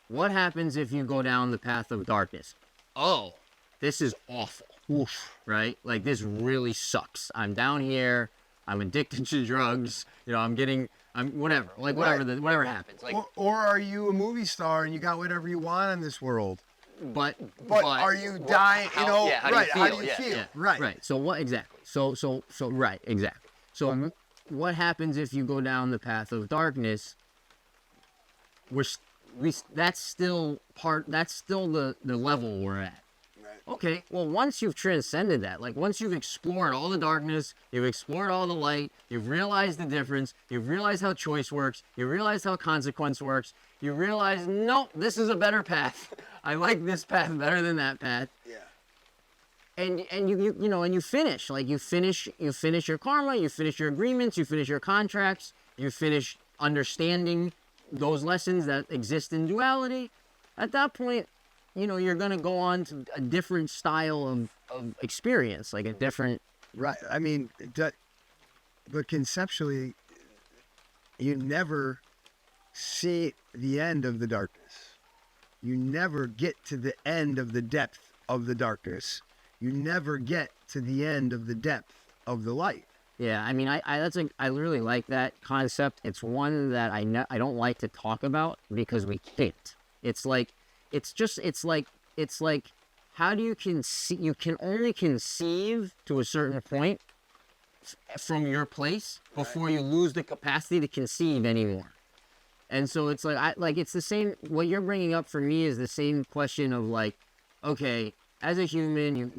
what happens if you go down the path of darkness? Oh, this is awful. Oof. Right? This really sucks. I'm down here. I'm addicted to drugs. I'm whatever. Whatever happens. Or are you a movie star and you got whatever you want in this world? But are you dying? How do you feel? Yeah. Right. So what exactly? Right, exactly. So what happens if you go down the path of darkness? That's still the level we're at. Right. Okay, well, once you've transcended that, once you've explored all the darkness, you've explored all the light, you've realized the difference, you've realized how choice works, you realized how consequence works, you realize, no, this is a better path. I like this path better than that path. Yeah. And you finish. You finish your karma, you finish your agreements, you finish your contracts, you finish understanding those lessons that exist in duality. At that point, you're going to go on to a different style of experience, a different... Right. I mean, but conceptually, you never see the end of the darkness. You never get to the end of the depth of the darkness. You never get to the end of the depth of the light. Yeah, I mean, I really like that concept. It's one that I don't like to talk about because we can't. It's like how do you you can only conceive to a certain point from your place before you lose the capacity to conceive anymore. And so it's it's the same. What you're bringing up for me is the same question of okay, as a human,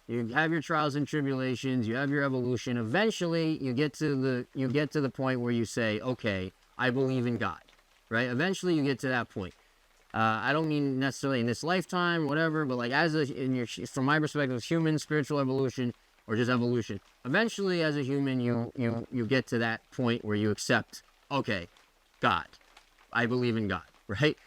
you have your trials and tribulations, you have your evolution. Eventually, you get to the point where you say, okay, I believe in God, right? Eventually, you get to that point. I don't mean necessarily in this lifetime, whatever, but from my perspective, human spiritual evolution or just evolution. Eventually, as a human, you get to that point where you accept, okay, God, I believe in God, right?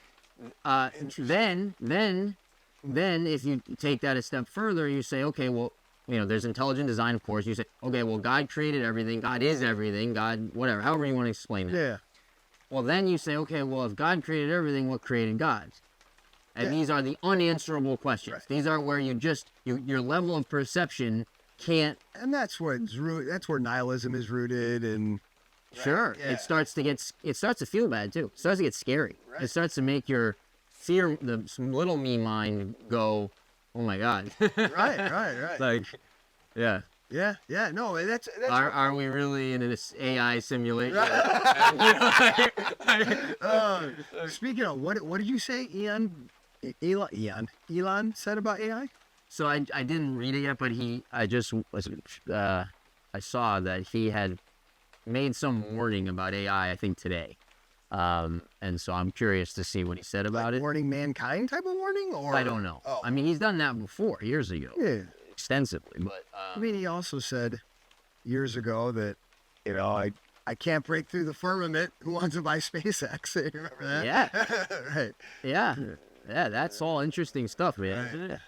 Then if you take that a step further, you say, okay, well, there's intelligent design, of course. You say, okay, well, God created everything. God is everything. God, whatever, however you want to explain it. Yeah. Well, then you say, okay, well, if God created everything, what created God? And these are the unanswerable questions. Right. These are where your level of perception can't. And that's where nihilism is rooted, and sure, yeah. It starts to feel bad too. It starts to get scary. Right. It starts to make your fear, the little me mind, go, oh my God. Right. Yeah. Yeah. No, that's. Are we really in an AI simulation? Right. Speaking of, what did you say, Elon said about AI? So I didn't read it yet, but I saw that he had made some warning about AI, I think today. And so I'm curious to see what he said about it. Warning mankind type of warning? Or I don't know. Oh. I mean, he's done that before, years ago. Yeah. Extensively, but... I mean, he also said years ago that, I can't break through the firmament. Who wants to buy SpaceX? You remember that? Yeah. Right. Yeah. Yeah, that's all interesting stuff, man. Right. Yeah.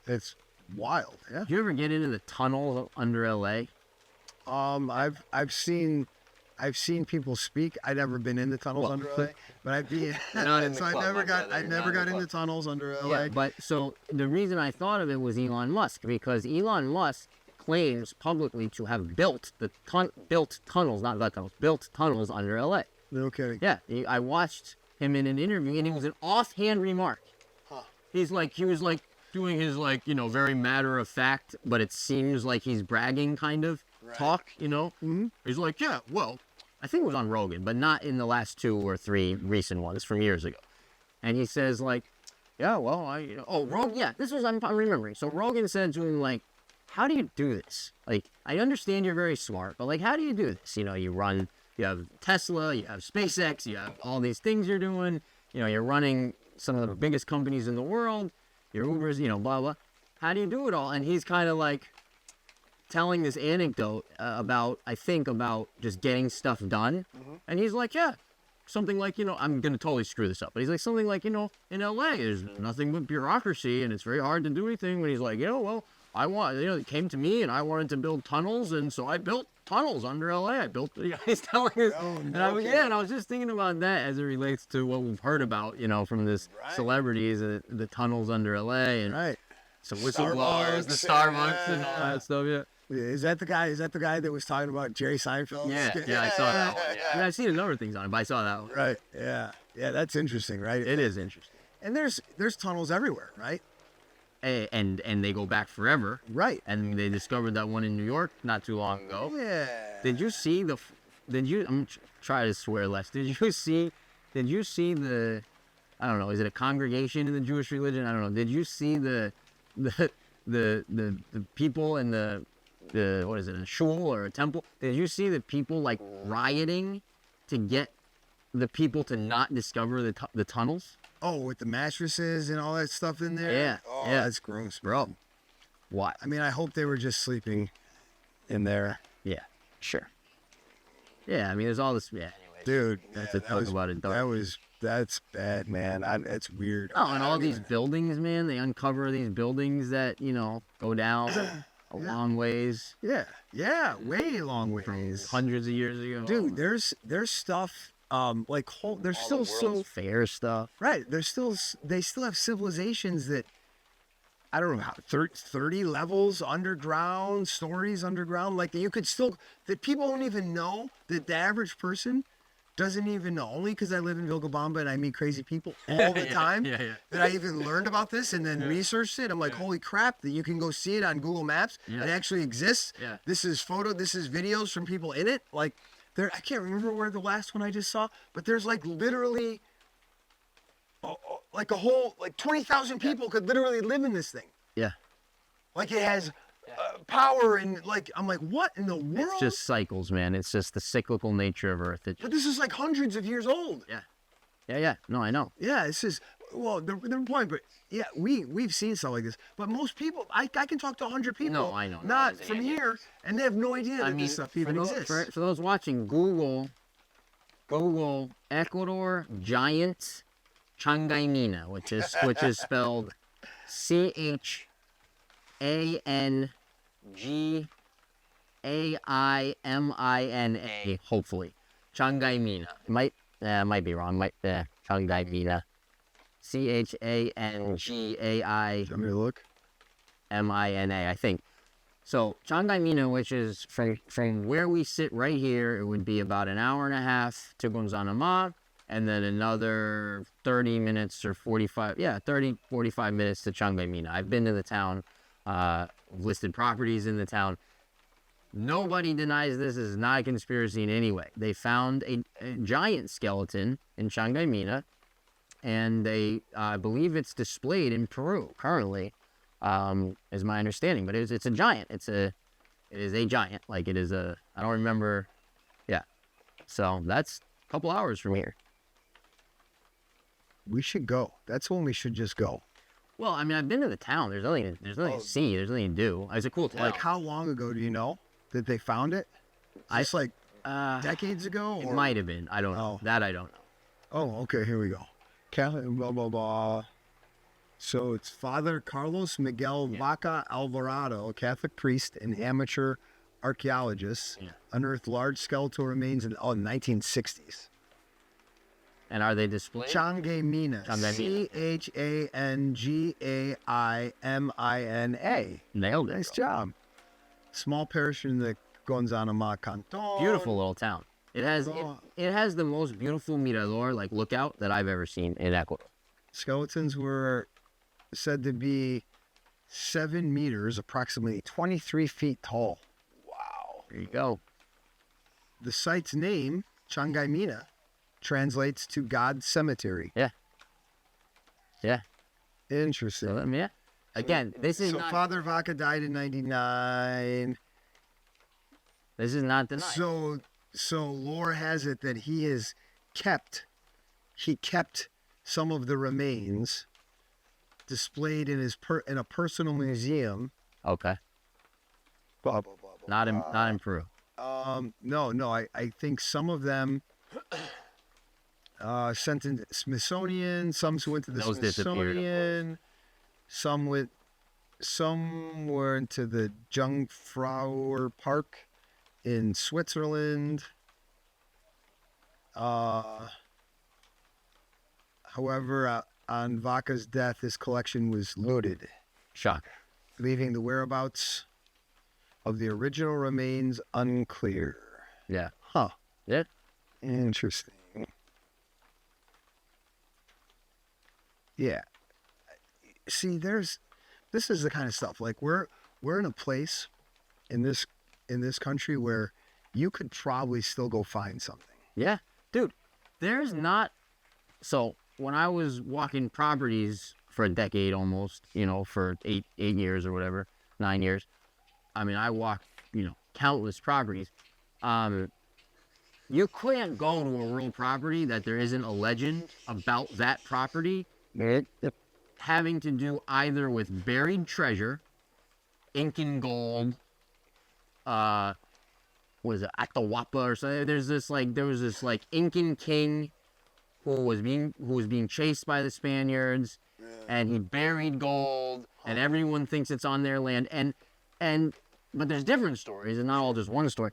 It's wild, yeah. Did you ever get into the tunnel under LA? I've seen people speak. I've never been in the tunnels under LA, but I've been. I never got into tunnels under LA. Yeah, but so the reason I thought of it was Elon Musk, because Elon Musk claims publicly to have built tunnels, not the tunnels, built tunnels under LA. No kidding. Yeah, I watched him in an interview, and it was an offhand remark. Huh. He was like doing his very matter of fact, but it seems like he's bragging kind of talk, Mm-hmm. He's like, yeah, well, I think it was on Rogan, but not in the last 2 or 3 recent ones from years ago. And he says like, yeah, well, Rogan, yeah, this was, I'm remembering. So Rogan said to him like, how do you do this? Like, I understand you're very smart, but like, how do you do this? You have Tesla, you have SpaceX, you have all these things you're doing. You're running some of the biggest companies in the world. Your Ubers, blah, blah. How do you do it all? And he's kind of like telling this anecdote about just getting stuff done. Mm-hmm. And he's like, yeah, something like, I'm going to totally screw this up. But he's like, something like, in LA, there's nothing but bureaucracy and it's very hard to do anything. But he's like, well, it came to me and I wanted to build tunnels. And so I built tunnels under LA. He's telling us. Oh, no, and I was just thinking about that as it relates to what we've heard about, from this celebrities, the tunnels under LA and some whistleblowers, the Starbucks and all that stuff. Yeah. Is that the guy that was talking about Jerry Seinfeld? Yeah, I saw that one. Yeah. I mean, I've seen a number of things on it, but I saw that one. Right. Yeah. Yeah, that's interesting, right? It is interesting. And there's tunnels everywhere, right? And they go back forever. Right. And they discovered that one in New York not too long ago. Yeah. I'm trying to swear less. Did you see the, I don't know, is it a congregation in the Jewish religion? I don't know. Did you see the people in the what is it, a shul or a temple? Did you see the people like rioting to get the people to not discover the tunnels? Oh, with the mattresses and all that stuff in there? Yeah. Oh, yeah. That's gross, bro. What? I mean, I hope they were just sleeping in there. Yeah, sure. Yeah, I mean, there's all this. Yeah, anyway. Dude, that's bad, man. It's weird. Oh, and all these buildings, man. They uncover these buildings that go down a long ways. Yeah, way long ways. Hundreds of years ago. Dude, there's stuff. There's still so fair stuff. Right. They still have civilizations that, I don't know how, 30 levels underground, stories underground. Like that people don't even know, that the average person doesn't even know. Only because I live in Vilcabamba and I meet crazy people all the time that I even learned about this and then researched it. I'm like, holy crap, that you can go see it on Google Maps. It actually exists. Yeah. This is videos from people in it. Like, I can't remember where the last one I just saw, but there's like literally like a whole, 20,000 people could literally live in this thing. Yeah. Like it has power and I'm like, what in the world? It's just cycles, man. It's just the cyclical nature of Earth. But this is like hundreds of years old. Yeah. Yeah. No, I know. Yeah, this is, the point, but yeah, we've seen stuff like this. But most people, I can talk to 100 people. No, I know. Not from here, and they have no idea that this stuff even exists. For those watching, Google Ecuador giant Changaimina, which is spelled CHANGAIMINA, hopefully. Changaimina. It might be wrong. Changaimina. CHANGAI. Let me look. MINA, I think. So Changaimina, which is from where we sit right here, it would be about an hour and a half to Gonzanama, and then another 30 minutes or 45 minutes to Changaimina. I've been to the town, listed properties in the town. Nobody denies this is not a conspiracy in any way. They found a giant skeleton in Changaimina, and I believe it's displayed in Peru currently, is my understanding. But it's a giant. It is a giant. Like it is I don't remember. Yeah. So that's a couple hours from here. We should go. That's when we should just go. Well, I mean, I've been to the town. There's nothing to see. There's nothing to do. It's a cool town. Like how long ago do you know that they found it? It's like decades ago? It might have been. I don't know. That I don't know. Oh, okay. Here we go. Catholic, blah, blah, blah. So it's Father Carlos Miguel Vaca Alvarado, a Catholic priest and amateur archaeologist, unearthed large skeletal remains in the 1960s. And are they displayed? Changaimina. CHANGAIMINA. Nailed it. Nice job. Small parish in the Gonzanama Canton. Beautiful little town. It has the most beautiful mirador, like lookout, that I've ever seen in Ecuador. Skeletons were said to be 7 meters, approximately 23 feet tall. Wow. There you go. The site's name, Changaimina, translates to God's cemetery. Yeah. Yeah. Interesting. So, yeah. Again, this is so not... Father Vaca died in 99. This is not denied. So lore has it that he kept some of the remains displayed in in a personal museum. Okay. Blah, blah, blah, blah, Not in Peru. No. I think some of them sent into Smithsonian. Some went to the Those Smithsonian. Some were into the Jungfrauer Park in Switzerland. However, on Vaca's death, his collection was looted, Shocker. leaving the whereabouts of the original remains unclear. Yeah. Huh. Yeah. Interesting. Yeah. See, this is the kind of stuff. Like we're in a place in this country where you could probably still go find something. Yeah. Dude, there's not... So, when I was walking properties for a decade almost, for eight years or whatever, 9 years, I mean, I walked, countless properties. You can't go to a real property that there isn't a legend about that property having to do either with buried treasure, Incan gold, what is it, Atahualpa or something. There was this Incan king who was being chased by the Spaniards, and he buried gold, and everyone thinks it's on their land. But there's different stories, and not all just one story.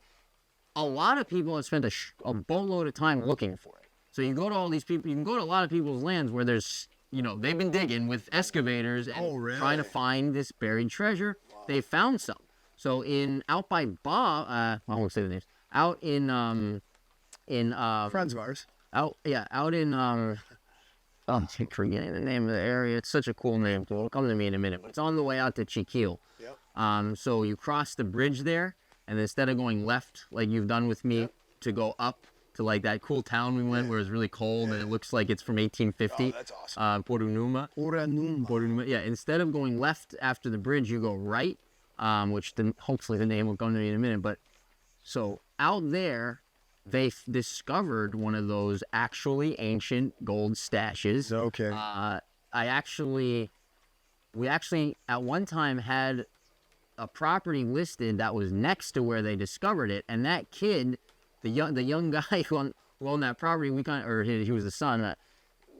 A lot of people have spent a boatload of time looking for it. So you go to all these people, you can go to a lot of people's lands where there's, they've been digging with excavators and trying to find this buried treasure. Wow. They found some. So out by I won't say the names. Out in Friends of ours. Out in I'm forgetting the name of the area. It's such a cool name, so it'll come to me in a minute. But it's on the way out to Chiquil. Yep. So you cross the bridge there, and instead of going left like you've done with me to go up to like that cool town we went where it's really cold and it looks like it's from 1850. Oh, that's awesome. Porunuma. Yeah. Instead of going left after the bridge, you go right, which hopefully the name will come to me in a minute. But so out there, they discovered one of those actually ancient gold stashes. Okay. We actually at one time had a property listed that was next to where they discovered it, and that kid, the young guy who owned that property, he was the son.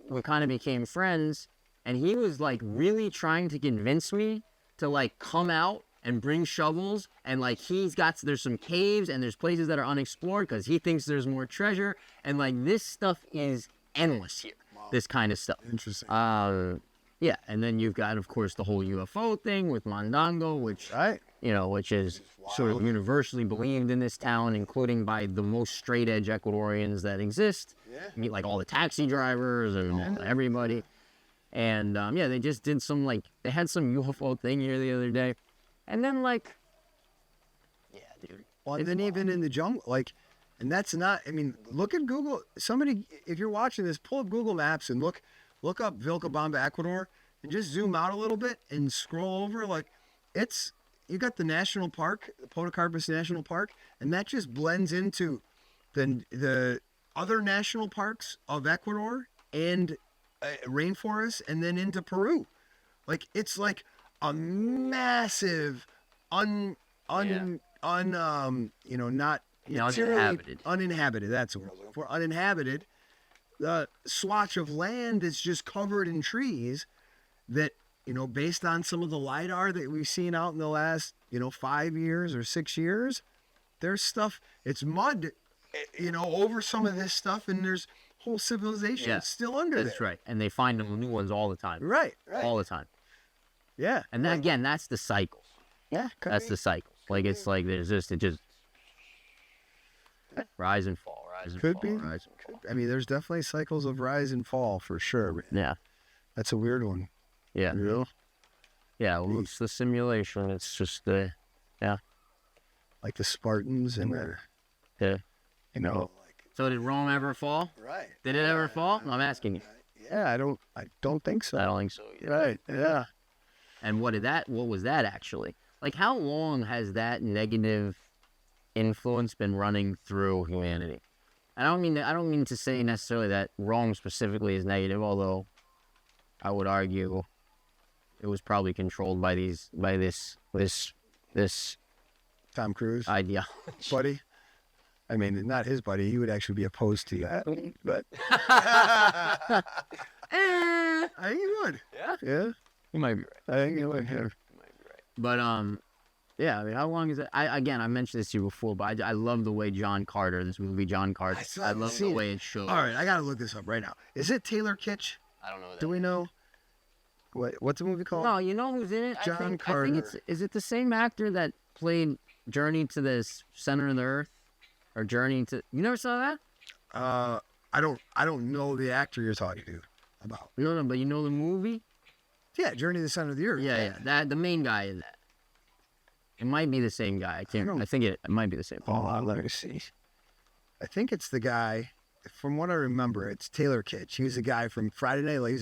We kind of became friends, and he was like really trying to convince me to like come out and bring shovels, and like there's some caves and there's places that are unexplored because he thinks there's more treasure, and like this stuff is endless here. Wow. This kind of stuff. Interesting. Yeah, and then you've got, of course, the whole UFO thing with Mondongo, which which is sort of universally believed in this town, including by the most straight edge Ecuadorians that exist. Yeah. You meet like all the taxi drivers and everybody, and they just did they had some UFO thing here the other day. And then, dude. Well, and then even in the jungle, and that's not, look at Google. Somebody, if you're watching this, pull up Google Maps and look up Vilcabamba, Ecuador, and just zoom out a little bit and scroll over. You got the national park, the Podocarpus National Park, and that just blends into the other national parks of Ecuador and rainforests, and then into Peru. It's like a massive not uninhabited, that's what we're looking for, uninhabited swatch of land that's just covered in trees that, based on some of the LiDAR that we've seen out in the last 5 years or 6 years, there's stuff, it's mud over some of this stuff, and there's whole civilization still under there. That's right. And they find new ones all the time. Right. All the time. Yeah. And again, that's the cycle. Yeah. That's the cycle. Like it's like there's just rise and fall, rise and fall, rise and fall. I mean, there's definitely cycles of rise and fall for sure. Yeah. That's a weird one. Yeah. You know? Yeah. Well, it's the simulation. It's just the, yeah. Like the Spartans and Yeah. you know. So did Rome ever fall? Right. Did it ever fall? I'm asking you. Yeah, I don't think so. I don't think so either. Right. Yeah. And what was that actually? Like, how long has that negative influence been running through humanity? I don't mean to say necessarily that Rome specifically is negative, although I would argue it was probably controlled by this Tom Cruise, ideology. buddy. I mean, not his buddy. He would actually be opposed to that, but I think he would. Yeah. Yeah. You might be right. I think he would. Yeah. You might be right. But yeah. I mean, how long is it? I mentioned this to you before, but I love the way John Carter, this movie John Carter. I love the way it shows. All right, I gotta look this up right now. Is it Taylor Kitsch? I don't know. Do we know? What's the movie called? No, you know who's in it? John I Carter. think is it the same actor that played Journey to the Center of the Earth, or Journey to? You never saw that? I don't know the actor you're talking about. No, but you know the movie? Yeah, Journey to the Center of the Earth. Yeah. The main guy in that. It might be the same guy. I think it might be the same. Hold on, let me see. I think it's the guy. From what I remember, it's Taylor Kitsch. He was a guy from Friday Night Lights.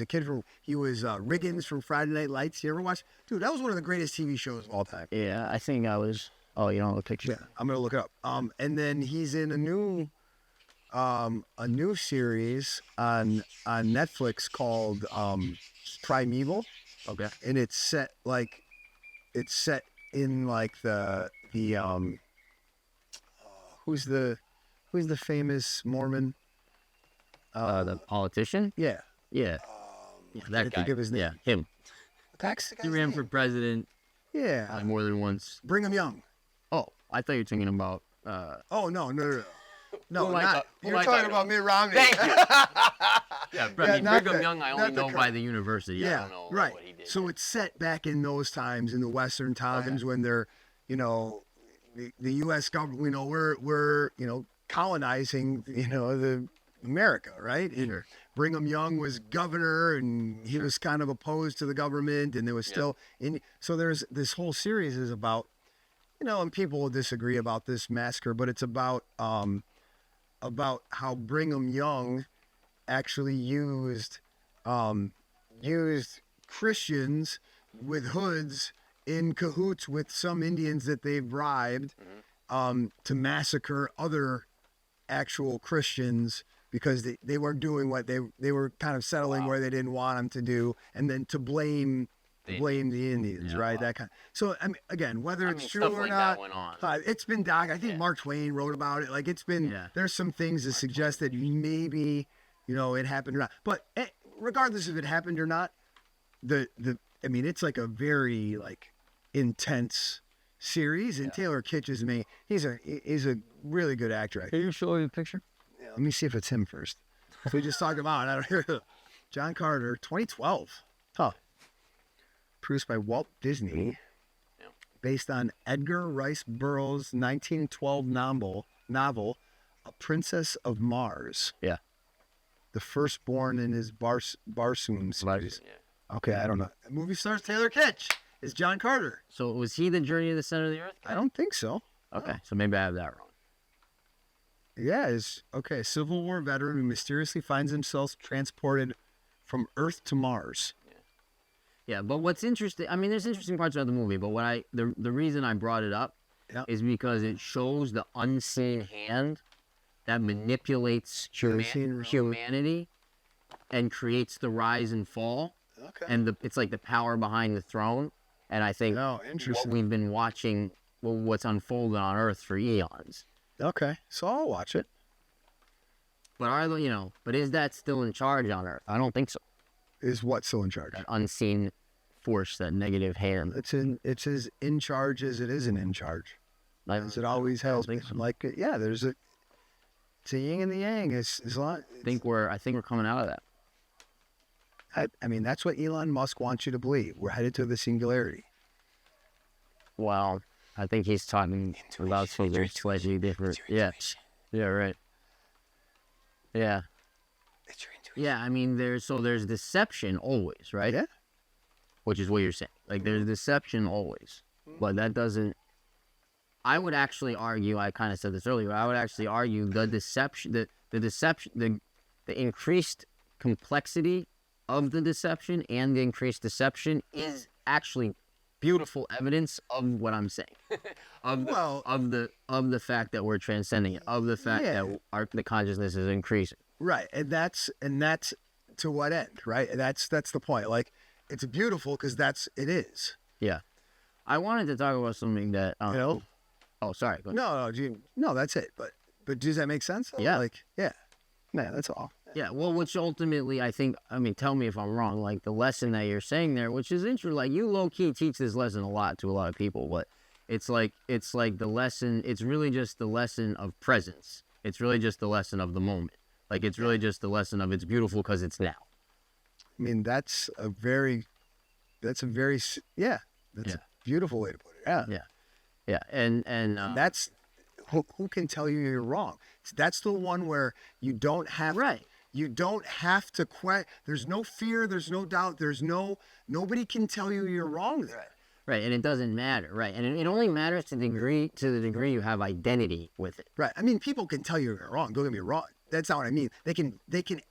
He was Riggins from Friday Night Lights. You ever watch? Dude, that was one of the greatest TV shows of all time. Yeah, I think I was. Oh, you don't have a picture? Yeah, I'm gonna look it up. And then he's in a new series on Netflix called Primeval. Okay. And it's set in like the who's the famous Mormon? The politician? Yeah. Yeah. That guy. Think of his name. Yeah, him. That's the guy's He ran name. for president Yeah. more than once. Brigham Young. Oh, I thought you were thinking about. Oh no. No, Who am I not. who am You're I talking about Mitt Romney. Thank you. Yeah, not Brigham the- Young, I not only the know by the university. I Yeah, don't know right. what he did. So it's set back in those times, in the Western times, when they're, the U.S. government, we're colonizing, the America, right? And Sure. Brigham Young was governor, and he was kind of opposed to the government, and there was still so there's this whole series is about, and people will disagree about this massacre, but it's about how Brigham Young actually used Christians with hoods in cahoots with some Indians that they bribed to massacre other actual Christians because they weren't doing what they were kind of settling where they didn't want them to do, and then to blame the Indians, right? That kind. So I mean, again, whether it's true or like not, that went on. it's been doc. I think Mark Twain wrote about it. Like it's been. There's some things that suggest that maybe it happened or not. But regardless if it happened or not, I mean, it's like a very intense series, and Taylor Kitsch is me. He's a really good actor. Can you show me a picture? Yeah, let me see if it's him first. If we just talk about John Carter, 2012. Huh. Produced by Walt Disney. Yeah. Based on Edgar Rice Burroughs' 1912 novel, A Princess of Mars. Yeah. The firstborn in his Barsoom series. Yeah. Okay, I don't know. The movie stars Taylor Kitsch. It's John Carter. So was he the Journey to the Center of the Earth guy? I don't think so. Okay, so maybe I have that wrong. Yeah, Civil War veteran who mysteriously finds himself transported from Earth to Mars. Yeah, but what's interesting, I mean, there's interesting parts about the movie, but the reason I brought it up is because it shows the unseen hand that manipulates humanity and creates the rise and fall. Okay. And it's like the power behind the throne. And I think what we've been watching, what's unfolded on Earth for eons. Okay, so I'll watch it. But but is that still in charge on Earth? I don't think so. Is what still in charge? That unseen force, that negative hand. It's as in charge as it isn't in charge. As it always has been. There's it's a yin and the yang. It's a lot. I think we're coming out of that. I mean, that's what Elon Musk wants you to believe. We're headed to the singularity. Well, I think he's talking about something slightly different. Yeah. Yeah, right. Yeah. It's your intuition. Yeah, I mean, there's deception always, right? Yeah. Which is what you're saying. Like, there's deception always. But that doesn't... I would actually argue, I kind of said this earlier, I would actually argue the deception, the increased complexity of the deception and the increased deception is actually beautiful evidence of what I'm saying. of the fact that we're transcending it, of the fact that the consciousness is increasing. Right, and that's to what end, right? And that's the point. Like, it's beautiful because it is. Yeah, I wanted to talk about something that Oh, sorry. Go ahead. No, that's it. But does that make sense? Yeah. Like, yeah, that's all. Yeah, well, which ultimately, I mean, tell me if I'm wrong, like the lesson that you're saying there, which is interesting, like you low-key teach this lesson a lot to a lot of people, but it's like the lesson, it's really just the lesson of presence. It's really just the lesson of the moment. Like, it's really just the lesson of it's beautiful because it's now. I mean, that's a very beautiful way to put it. Yeah. Yeah. Yeah, and that's who can tell you you're wrong. That's the one where you don't have You don't have to There's no fear. There's no doubt. Nobody can tell you you're wrong there. Right, and it doesn't matter. Right, and it only matters to the degree you have identity with it. Right. I mean, people can tell you you're wrong. Don't get me wrong. That's not what I mean. They can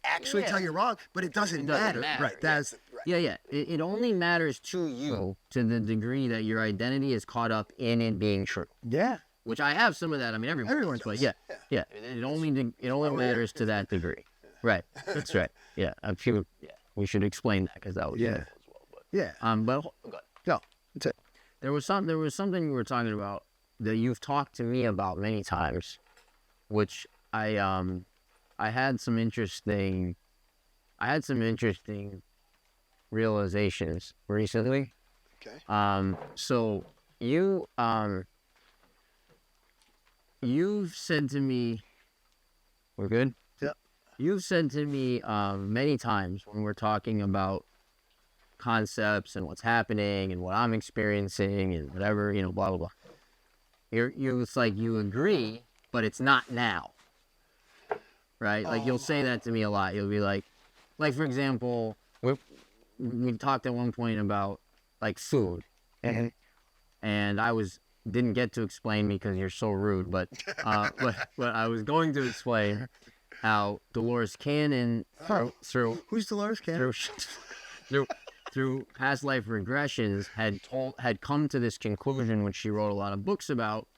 actually tell you wrong, but it doesn't matter. Right. That's right. Yeah. It only matters to you to the degree that your identity is caught up in it being true. Yeah. Which I have some of that. I mean, everyone does. But yeah. It only matters to that degree. Right. That's right. Yeah. We should explain that because that was as well. But, yeah. But no, that's it. There was something you were talking about that you've talked to me about many times, which I had some interesting realizations recently. Okay. So you've said to me, we're good? Yeah. You've said to me many times when we're talking about concepts and what's happening and what I'm experiencing and whatever, blah, blah, blah. It's like you agree, but it's not now. Right? Like, you'll say that to me a lot. You'll be like, for example, we talked at one point about, like, food. Mm-hmm. And I didn't get to explain because you're so rude, but I was going to explain how Dolores Cannon, through Who's Delores Cannon? through past life regressions, had come to this conclusion, which she wrote a lot of books about,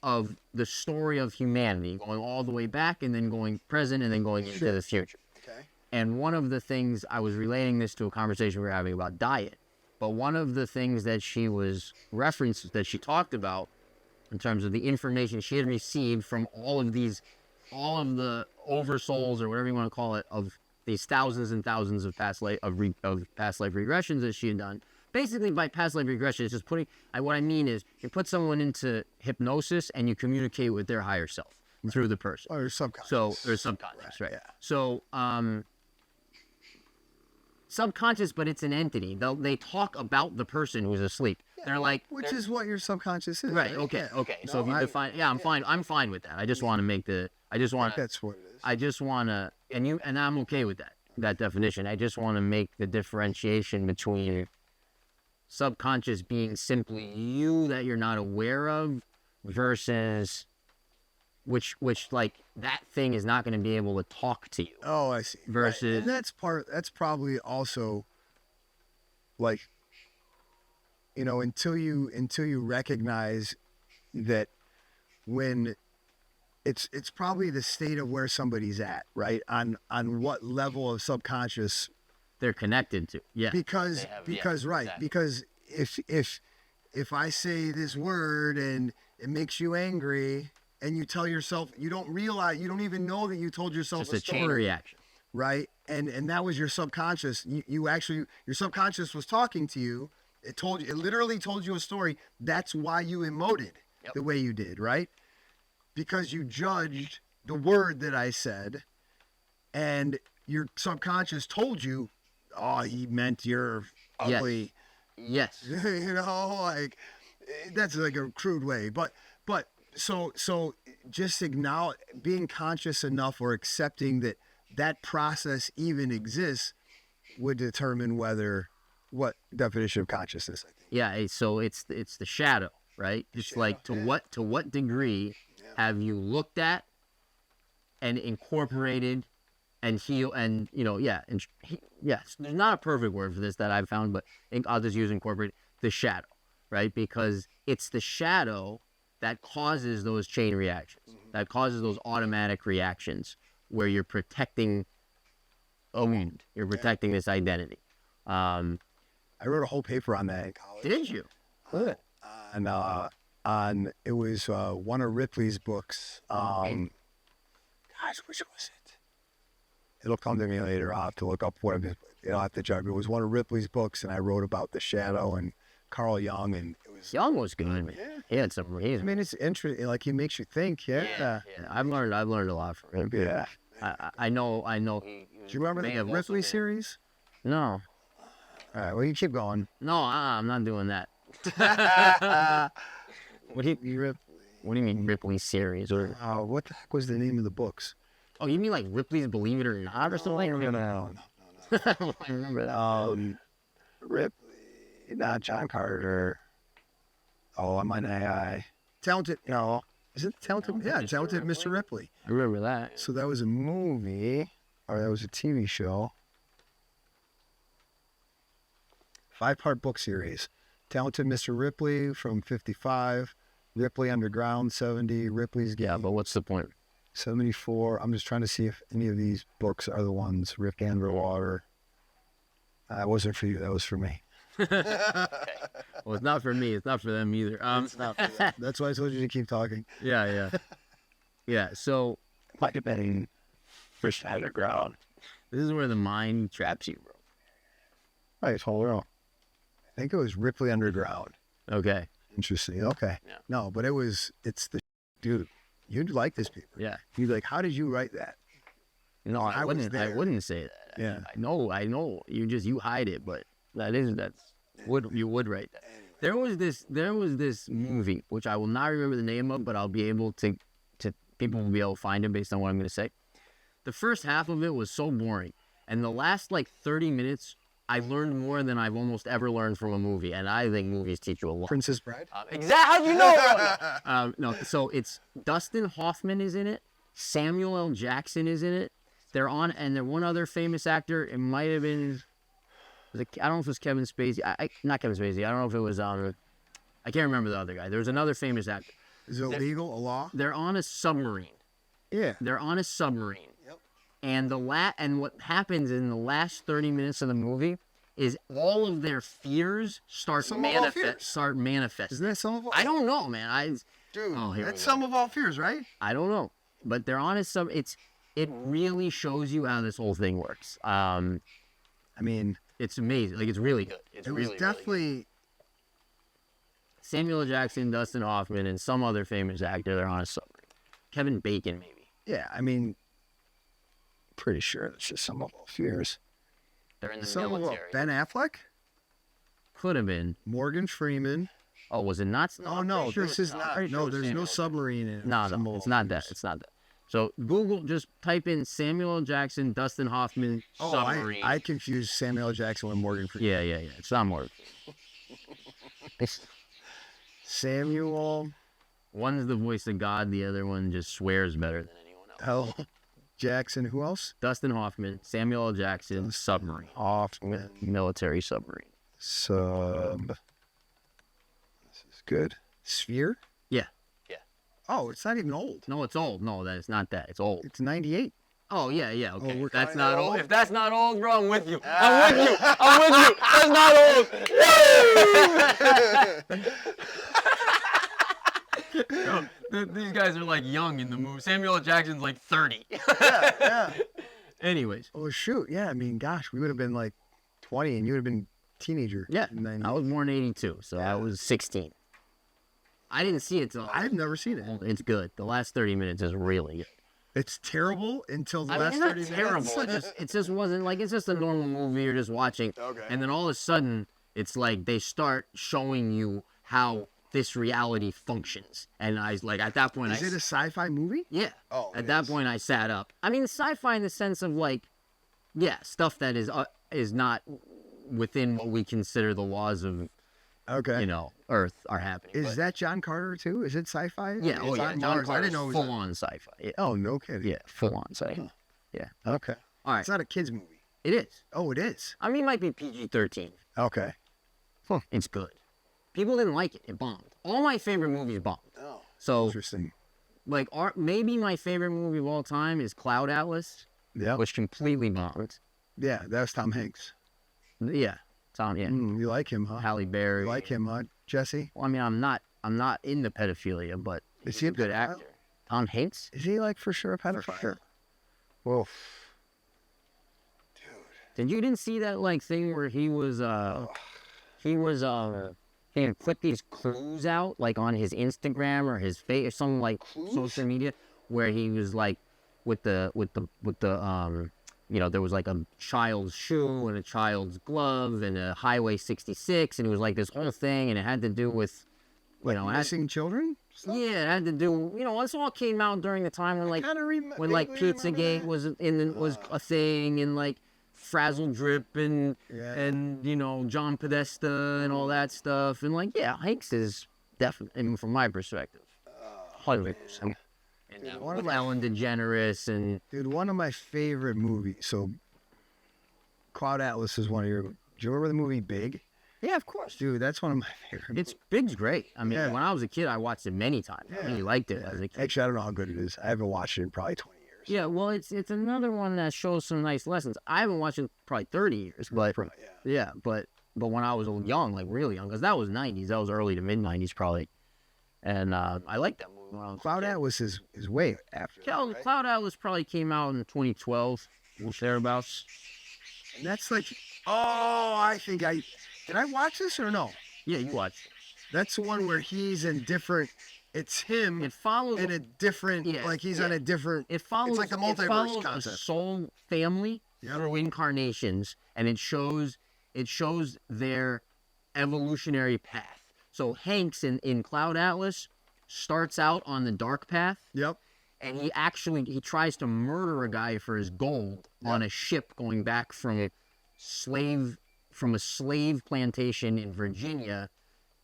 of the story of humanity, going all the way back and then going present and then going into the future. Okay. And one of the things, I was relating this to a conversation we were having about diet, but one of the things that she talked about in terms of the information she had received from all of the oversouls, or whatever you want to call it, of these thousands and thousands of past life regressions that she had done. Basically, by past life regression, it's just what I mean is you put someone into hypnosis and you communicate with their higher self through the person. Or subconscious. So, or subconscious, right? Yeah. So, subconscious, but it's an entity. They talk about the person who's asleep. Yeah, they're like... Which is what your subconscious is. Right, okay, Yeah. okay. No, so if you define... Yeah, I'm fine. I'm fine with that. I just want to make the... That's what it is. I just want to... And I'm okay with that definition. I just want to make the differentiation between subconscious being simply you that you're not aware of versus which like that thing is not going to be able to talk to you. Oh, I see. Versus... Right. And that's probably also like, until you recognize that when it's probably the state of where somebody's at, right? On what level of subconscious they're connected to. Yeah. Because right. Exactly. Because if I say this word and it makes you angry and you tell yourself, you don't even know that you told yourself just a story, chain reaction. Right? And that was your subconscious. Your subconscious was talking to you. It literally told you a story. That's why you emoted the way you did, right? Because you judged the word that I said, and your subconscious told you, oh, he meant you're ugly. Yes. Like, That's like a crude way, but so just acknowledge, being conscious enough or accepting that process even exists would determine what definition of consciousness, I think. Yeah, so it's the shadow, right? It's shadow, like to what degree have you looked at and incorporated and heal and yes, there's not a perfect word for this that I've found, but I'll just use incorporate the shadow, right? Because it's the shadow that causes those chain reactions, that causes those automatic reactions where you're protecting a wound, you're protecting this identity. I wrote a whole paper on that in college. Did you? Good. On it was one of Ripley's books. Gosh, which was it? It'll come to me later. I'll have to look up what it is. I'll have to jog. It was one of Ripley's books, and I wrote about the shadow and Carl Jung, and it was Young was good. Man. Yeah. He had some. I mean, it's interesting. Like, he makes you think. Yeah. I've learned a lot from him. Yeah. I know. Do you remember the Ripley series? No. All right. Well, you keep going. No, I'm not doing that. What do you mean Ripley series? Or what the heck was the name of the books? oh, you mean like Ripley's Believe It or Not or something? No. I remember that. Ripley, not John Carter. Oh, I'm on AI. Talented. No. Is it Talented? Yeah, Talented Mr. Ripley. I remember that. So that was a movie, or that was a TV show. 5-part book series. Talented Mr. Ripley from 55, Ripley Underground 70, Ripley's Game. Yeah, but what's the point? 74. I'm just trying to see if any of these books are the ones. Rick Underwater. That wasn't for you. That was for me. Okay. Well, it's not for me. It's not for them either. It's not for them. That's why I told you to keep talking. Yeah. So Might have been First Underground. this is where the mind traps you, bro. Right, hold on. I think it was Ripley Underground. Okay. Interesting. Okay. Yeah. No, but it's the dude. You'd like this paper. Yeah. You'd be like, how did you write that? No, I wouldn't say that. Yeah. I know. You hide it, but you would write that. There was this movie which I will not remember the name of, but I'll be able to people will be able to find it based on what I'm going to say. The first half of it was so boring, and the last like 30 minutes I learned more than I've almost ever learned from a movie, and I think movies teach you a lot. Princess Bride? Exactly. How do you know? No, so it's Dustin Hoffman is in it. Samuel L. Jackson is in it. They're one other famous actor. It might have been, I don't know if it was Kevin Spacey. Not Kevin Spacey. I don't know if it was, I can't remember the other guy. There was another famous actor. Is it legal, a law? They're on a submarine. Yeah. They're on a submarine. Yep. And what happens in the last 30 minutes of the movie is all of their fears start manifesting. Isn't that some of all? I don't know, man. That's some of all fears, right? I don't know, but they're on it really shows you how this whole thing works. I mean, it's amazing. Like, it's really good. It was definitely Samuel L. Jackson, Dustin Hoffman, and some other famous actor. They're on a submarine. Kevin Bacon, maybe. Yeah, I mean, pretty sure it's just some of all fears. They're in the military. Ben Affleck? Could have been. Morgan Freeman. Oh, was it not? Oh, no, this is not. No, there's no submarine in it. No, it's not that. It's not that. So Google, just type in Samuel L. Jackson, Dustin Hoffman, submarine. I confused Samuel L. Jackson with Morgan Freeman. Yeah. It's not Morgan. Samuel. One's the voice of God. The other one just swears better than anyone else. Jackson. Who else? Dustin Hoffman, Samuel L. Jackson, submarine. Hoffman. Military submarine. This is good. Sphere? Yeah. Oh, it's not even old. No, it's old. No, it's not that. It's old. It's 98. Oh, yeah. Okay. We're That's kinda not old. old? If that's not old, bro, I'm with you. I'm with you. That's not old. Bro, these guys are like young in the movie. Samuel L. Jackson's like 30. Yeah. Anyways. Oh, shoot. Yeah, I mean, gosh, we would have been like 20 and you would have been a teenager. Yeah. I was born in 82, so I was 16. I didn't see it till I've never seen it. It's good. The last 30 minutes is really good. It's terrible until the last it's 30 not minutes. terrible. It just wasn't like, it's just a normal movie you're just watching. Okay. And then all of a sudden, it's like they start showing you how this reality functions. And I was like, at that point, Is it a sci-fi movie? Yeah. Oh, at that point, I sat up. I mean, sci-fi in the sense of like, yeah, stuff that is not within what we consider the laws of, Earth are happening. Is that John Carter too? Is it sci-fi? Yeah. It's on Mars. I didn't know it was full on sci-fi. Yeah. Oh, no kidding. Yeah, full on sci-fi. Huh. Yeah. Okay. All right. It's not a kids movie. It is. Oh, it is. I mean, it might be PG-13. Okay. Huh. It's good. People didn't like it. It bombed. All my favorite movies bombed. Oh. So Interesting. like, maybe my favorite movie of all time is Cloud Atlas, Yeah. which completely bombed. Yeah, that was Tom Hanks. Yeah, Tom. Yeah, You like him, huh? Halle Berry. You like him, huh, Jesse? Well, I mean, I'm not into pedophilia, but Is he's he a a good pedophile? actor. Tom Hanks. Is he like for sure a pedophile? For sure. Whoa. You didn't see that like thing where he had put these clues out like on his Instagram or his face or some like social media where he was like with the there was like a child's shoe and a child's glove and a Highway 66 and it was like this whole thing and it had to do with missing children? yeah, it had to do this all came out during the time when like Pizzagate was was a thing and like Frazzle Drip and John Podesta and all that stuff and like Hanks is definitely from my perspective 100%. And one of Ellen DeGeneres and dude, one of my favorite movies. So Cloud Atlas is one of your. Do you remember the movie Big? yeah, of course, Dude, that's one of my favorite. it's Big's great. I mean, Yeah. when I was a kid, I watched it many times. I really liked it as a kid. Actually, I don't know how good it is. I haven't watched it in probably 20 years. Yeah, well, it's another one that shows some nice lessons. I haven't watched it in probably 30 years, but but when I was young, like really young, because that was 90s, that was early to mid 90s probably, and I liked that movie when I was Cloud a kid. Atlas is way after. that, right? Cloud Atlas probably came out in 2012, thereabouts. And that's like, I think did I watch this or no? Yeah, you watched it. That's the one where he's in different. It's him It follows in a different, like he's on a different. It follows. It's like the multiverse it follows concept. a soul family through incarnations, and it shows their evolutionary path. So Hanks in Cloud Atlas starts out on the dark path. Yep. And he tries to murder a guy for his gold on a ship going back from a slave plantation in Virginia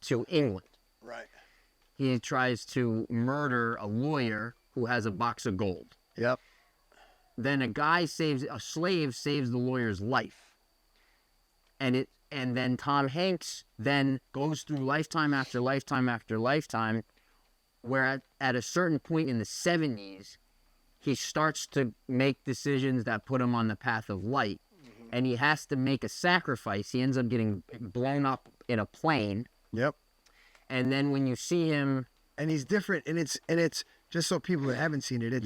to England. Right. He tries to murder a lawyer who has a box of gold. Yep. Then a slave saves the lawyer's life. And then Tom Hanks then goes through lifetime after lifetime after lifetime, where at a certain point in the 70s, he starts to make decisions that put him on the path of light. Mm-hmm. And he has to make a sacrifice. He ends up getting blown up in a plane. Yep. And then when you see him, And he's different, and it's just so people that haven't seen it.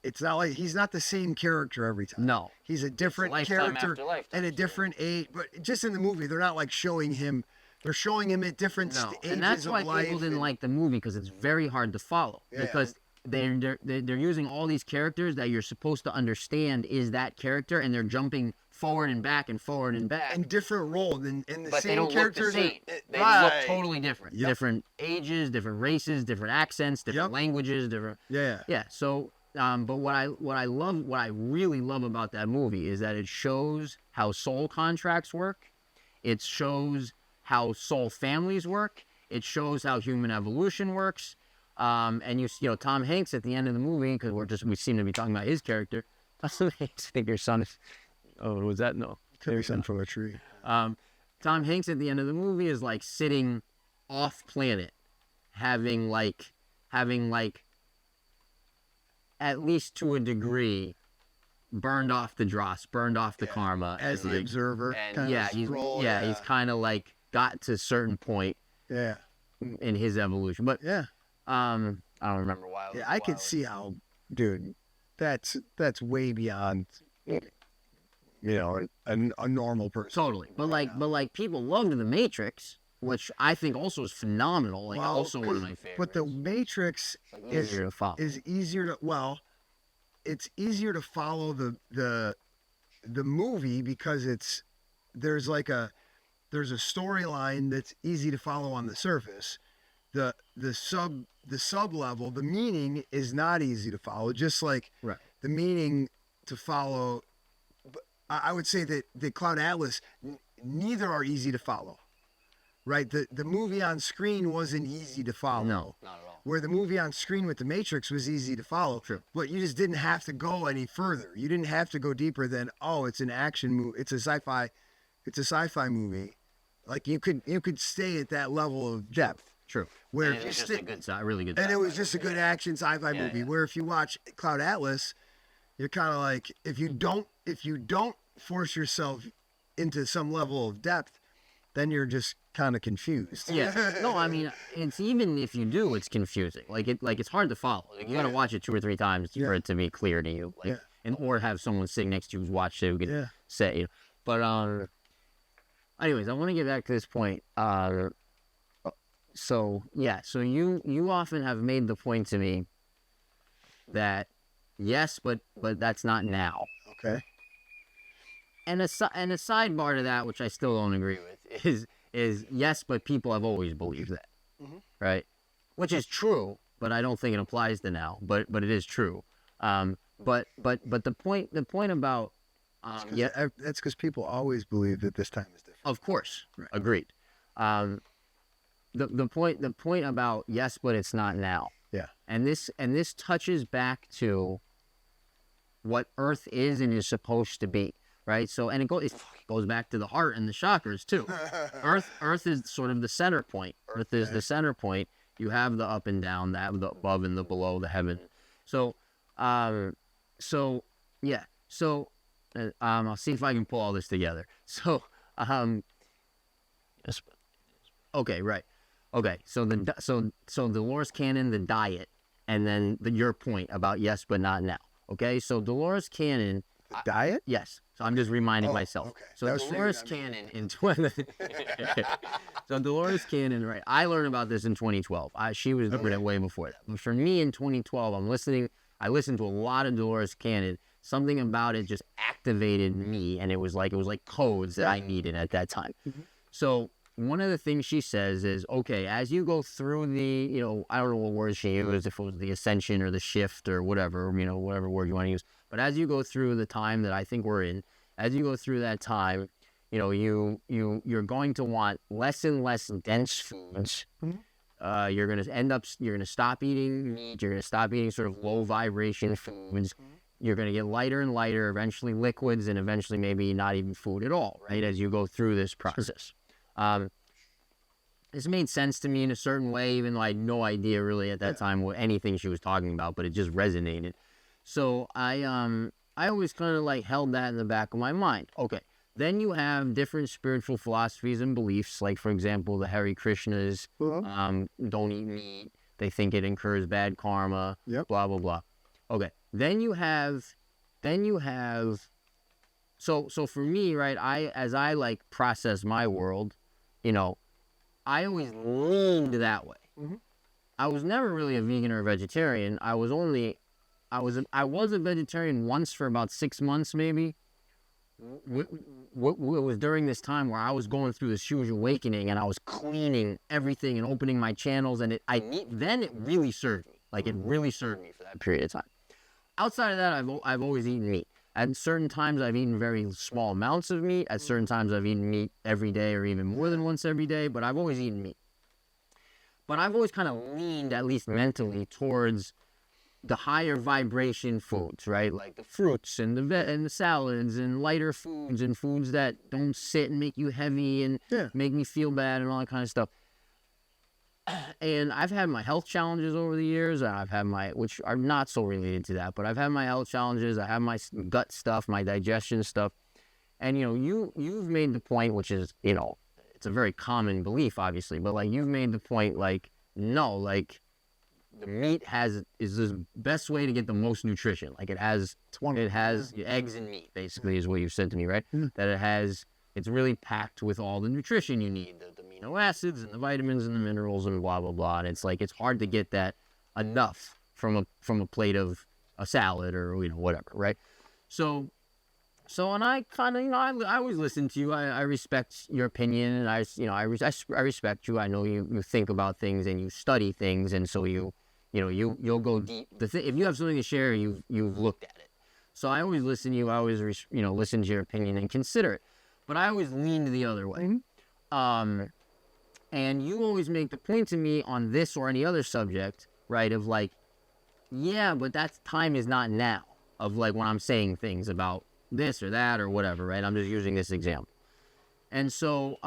It's not like he's not the same character every time. no, He's a different character after lifetime. and a different age. But just in the movie, they're not like showing him. They're showing him at different ages and that's why of life. people didn't like the movie because it's very hard to follow because they're using all these characters that you're supposed to understand is that character and they're jumping forward and back and forward and back. And different role and the But same they don't characters. look the same. They Right. look totally different. Yep. Different ages, different races, different accents, different languages, different. Yeah. So, but what I really love about that movie is that it shows how soul contracts work. It shows how soul families work. It shows how human evolution works. And you know Tom Hanks at the end of the movie, because we seem to be talking about his character. Tom Hanks, I think your son is. Oh, was that no? Could be something from a tree. Tom Hanks at the end of the movie is like sitting off planet, having like at least to a degree burned off the dross, burned off the karma As the observer. and he's kind of like got to a certain point in his evolution. But I don't remember why. Yeah, I could see how, dude, that's way beyond, a normal person. Totally. But like people loved The Matrix, which I think also is phenomenal. Like also one of my favorites. But The Matrix is easier to it's easier to follow the movie because there's a storyline that's easy to follow on the surface. the sub level, the meaning is not easy to follow. Just like Right. the meaning to follow, I would say that the Cloud Atlas, neither are easy to follow. Right, the movie on screen wasn't easy to follow. No, not at all. Where the movie on screen with the Matrix was easy to follow. True. But you just didn't have to go any further. You didn't have to go deeper than, oh, it's an action movie. It's a sci-fi movie. Like you could stay at that level of depth. True. Where And if it you was just stick, a good, really good. and it was just a good action sci-fi movie. yeah. Where if you watch Cloud Atlas, you're kind of like, if you don't force yourself into some level of depth, then you're just kind of confused. Yeah. No, I mean, it's even if you do, it's confusing. Like it's hard to follow. Like, you got to watch it 2 or 3 times for it to be clear to you. Like, and or have someone sitting next to you who's watched it who can say, you know. But anyways, I want to get back to this point. So you often have made the point to me that yes, but that's not now. Okay. And a sidebar to that, which I still don't agree with, is yes, but people have always believed that, right? Which is true, but I don't think it applies to now. But it is true. But the point about That's because people always believe that this time is different. of course, agreed. The point about yes, but it's not now. Yeah. And this touches back to what Earth is and is supposed to be. Right, so and it goes back to the heart and the chakras too. Earth is sort of the center point. Earth is the center point. You have the up and down, the above and the below, the heaven. So, I'll see if I can pull all this together. So, okay, right, okay. So Dolores Cannon, the diet, and then your point about yes but not now. Okay, so Dolores Cannon. Diet? Yes. So I'm just reminding myself. Okay. So Dolores Cannon in So Dolores Cannon, right? I learned about this in 2012. She was doing it way before that. But for me in 2012, I listened to a lot of Dolores Cannon. Something about it just activated me, and it was like codes that I needed at that time. So one of the things she says is, okay, as you go through the, I don't know what word she used, if it was the ascension or the shift or whatever, whatever word you want to use. But as you go through the time that I think we're in, as you go through that time, you're going to want less and less dense foods. You're going to stop eating meat. You're going to stop eating sort of low vibration foods. You're going to get lighter and lighter, eventually liquids, and eventually maybe not even food at all, right? As you go through this process. This made sense to me in a certain way, even though I had no idea really at that time what anything she was talking about, but it just resonated. So I always kind of held that in the back of my mind. Okay, then you have different spiritual philosophies and beliefs, like for example the Hare Krishnas, don't eat meat. They think it incurs bad karma. Blah blah blah. Okay, then you have. So for me, right? As I process my world, I always leaned that way. I was never really a vegan or a vegetarian. I was a vegetarian once for about 6 months, maybe. It was during this time where I was going through this huge awakening, and I was cleaning everything and opening my channels, and then it really served me. It really served me for that period of time. Outside of that, I've always eaten meat. At certain times, I've eaten very small amounts of meat. At certain times, I've eaten meat every day or even more than once every day, but I've always eaten meat. But I've always kind of leaned, at least mentally, towards the higher vibration foods, right? Like the fruits and the salads and lighter foods and foods that don't sit and make you heavy and make me feel bad and all that kind of stuff. And I've had my health challenges over the years. I've had which are not so related to that, but I've had my health challenges. I have my gut stuff, my digestion stuff. And, you've made the point, which is, it's a very common belief, obviously, but you've made the point, no, the meat is the best way to get the most nutrition. It has eggs and meat, basically, is what you've said to me, right? That it's really packed with all the nutrition you need, the amino acids and the vitamins and the minerals and blah, blah, blah. And it's it's hard to get that enough from a plate of a salad or, whatever, right? So So, and I kind of, I always listen to you. I respect your opinion, and I respect you. I know you think about things and you study things, and so you'll go deep. If you have something to share, you've looked at it. So I always listen to you. I always listen to your opinion and consider it. But I always lean the other way. And you always make the point to me on this or any other subject, right? Of like, yeah, but that time is not now. Of like when I'm saying things about this or that or whatever, right? I'm just using this example. And so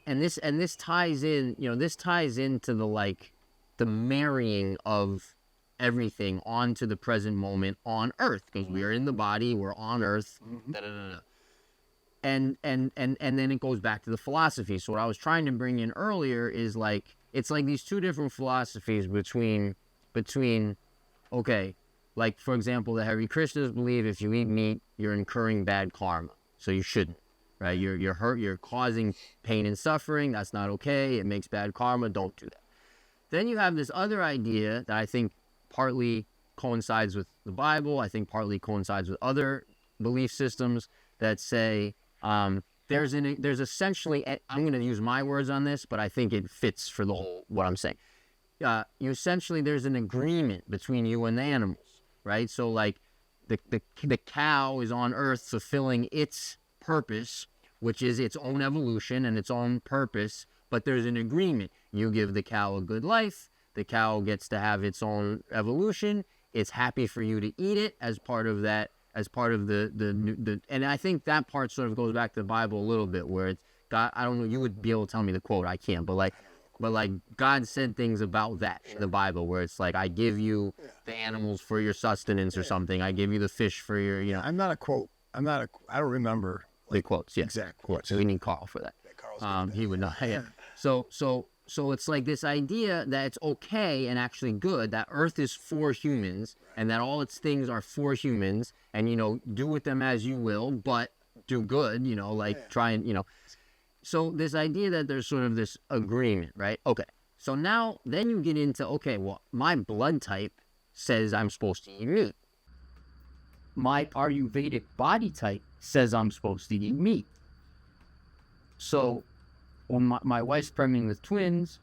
this ties in, this ties into the marrying of everything onto the present moment on Earth, because we are in the body, we're on Earth, and then it goes back to the philosophy. So what I was trying to bring in earlier is it's like these two different philosophies between okay, like, for example, the Hare Krishnas believe if you eat meat, you're incurring bad karma. So you shouldn't, right? You're hurt, you're causing pain and suffering. That's not okay. It makes bad karma. Don't do that. Then you have this other idea that I think partly coincides with the Bible. I think partly coincides with other belief systems that say there's essentially, I'm going to use my words on this, but I think it fits for the whole, what I'm saying. There's an agreement between you and the animals. Right? So like the cow is on Earth fulfilling its purpose, which is its own evolution and its own purpose, but there's an agreement. You give the cow a good life, the cow gets to have its own evolution, it's happy for you to eat it as part of that, as part of the and I think that part sort of goes back to the Bible a little bit, where it's God, I don't know, you would be able to tell me the quote, I can't, but God said things about that in the Bible, where it's like, I give you the animals for your sustenance or something. I give you the fish for your, I'm not a quote. I don't remember the quotes. Yeah, exact quotes. So we need Carl for that. He would know. Yeah. So it's like this idea that it's okay and actually good that Earth is for humans and that all its things are for humans, and do with them as you will, but do good. Try and So this idea that there's sort of this agreement, right? Okay. So now, then you get into, okay, well, my blood type says I'm supposed to eat meat. My Ayurvedic body type says I'm supposed to eat meat. So when my wife's pregnant with twins,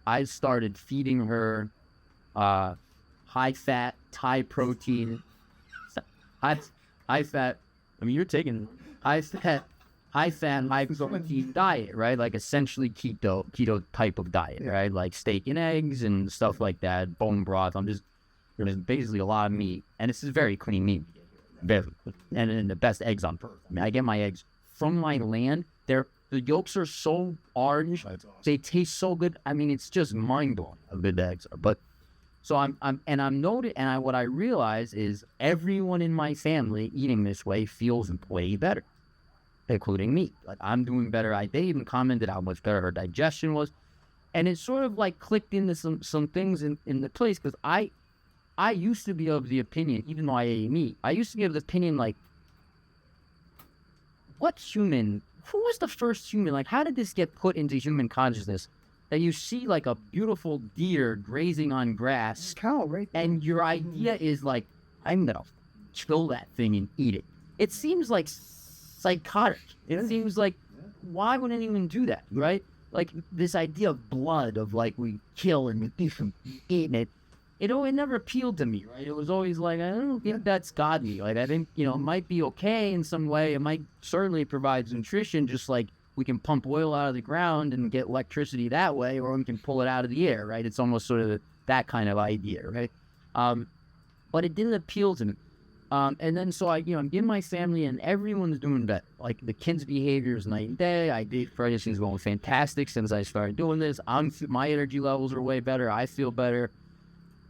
I started feeding her high-fat, high-protein, high-fat, you're taking high-fat, high-protein diet, right? Like essentially keto type of diet, right? Like steak and eggs and stuff like that, bone broth. There's basically a lot of meat, and this is very clean meat. And the best eggs on earth. I get my eggs from my land. The yolks are so orange, they taste so good. It's just mind-blowing how good the eggs are. But so what I realize is everyone in my family eating this way feels way better, including me. Like, I'm doing better. They even commented how much better her digestion was. And it sort of like clicked into some things in the place, because I used to be of the opinion, even though I ate meat, I used to be of the opinion, like, who was the first human? Like, how did this get put into human consciousness? That you see like a beautiful deer grazing on grass, cow, right? And your idea is like, I'm gonna kill that thing and eat it. It seems like psychotic. It seems like, why would anyone do that, right? Like this idea of blood, of like we kill and we eat it. It never appealed to me, right? It was always like, I don't think that's godly. Like, I think, it might be okay in some way. It might certainly provide nutrition, just like we can pump oil out of the ground and get electricity that way, or we can pull it out of the air, right? It's almost sort of that kind of idea, right? But it didn't appeal to me. And then so I'm in my family and everyone's doing better. Like the kids' behavior is night and day. Everything's going fantastic since I started doing this. My energy levels are way better. I feel better.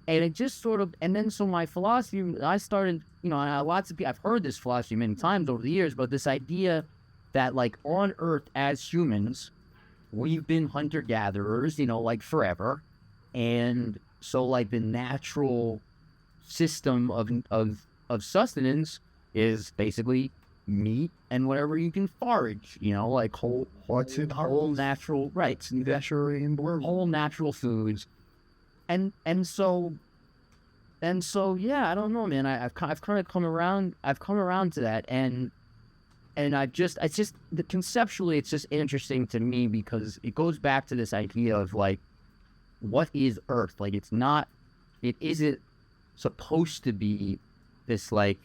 And it just sort of, and then so my philosophy, I started, lots of people, I've heard this philosophy many times over the years, but this idea that like on Earth as humans, we've been hunter-gatherers, like forever. And so like the natural system of sustenance is basically meat and whatever you can forage, like whole natural, right, whole natural foods. And so And so, yeah, I don't know, man. I've kind of come around. I've come around to that, and conceptually, it's just interesting to me because it goes back to this idea of like, what is Earth? Like, it isn't supposed to be this like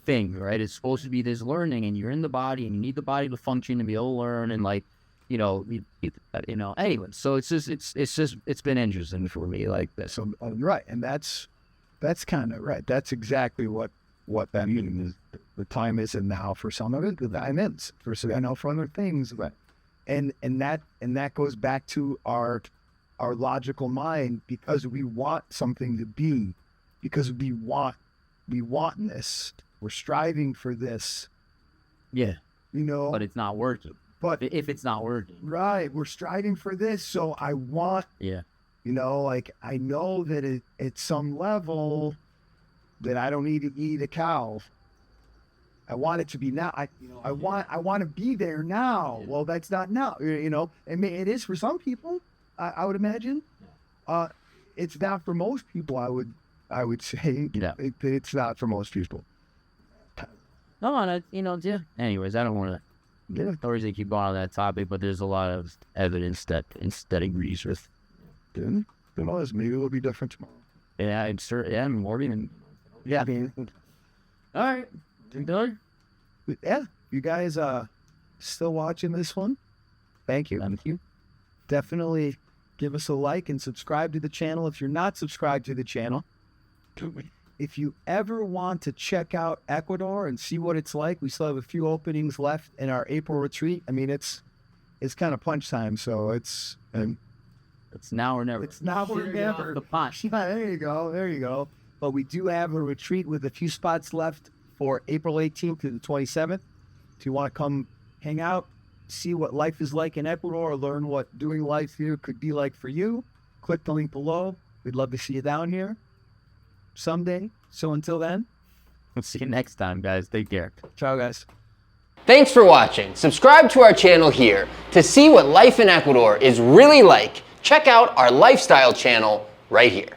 thing, right? It's supposed to be this learning, and you're in the body, and you need the body to function and be able to learn, and like, Anyway, so it's been interesting for me, like this. So right, and that's kind of right. That's exactly what that means. The time isn't now for some of it. The time is for for other things. But and that goes back to our logical mind, because we want something to be, because we want this. We're striving for this. Yeah. But it's not working. But if it's not working. Right. We're striving for this. So I want. Yeah. Like I know that at some level that I don't need to eat a cow. I want it to be now. I want to be there now. Yeah. Well, that's not now. I mean, it is for some people. I would imagine. It's not for most people. I would say. Yeah. It's not for most people. No, yeah. Anyways, I don't want to. Yeah. Stories they keep going on that topic, but there's a lot of evidence that agrees with. Who knows? Maybe it'll be different tomorrow. Yeah, I'm sure. Yeah, Morgan. Yeah. All right. Done. Yeah. You guys still watching this one? Thank you. Thank you. Definitely give us a like and subscribe to the channel if you're not subscribed to the channel. If you ever want to check out Ecuador and see what it's like, we still have a few openings left in our April retreat. I mean, it's kind of punch time, so it's now or never. It's now or never. The punch. There you go. But we do have a retreat with a few spots left for April 18th to the 27th. If you want to come hang out, see what life is like in Ecuador, learn what doing life here could be like for you, click the link below. We'd love to see you down here someday. So until then, we'll see you next time, guys. Take care. Ciao, guys. Thanks for watching. Subscribe to our channel here. To see what life in Ecuador is really like, check out our lifestyle channel right here.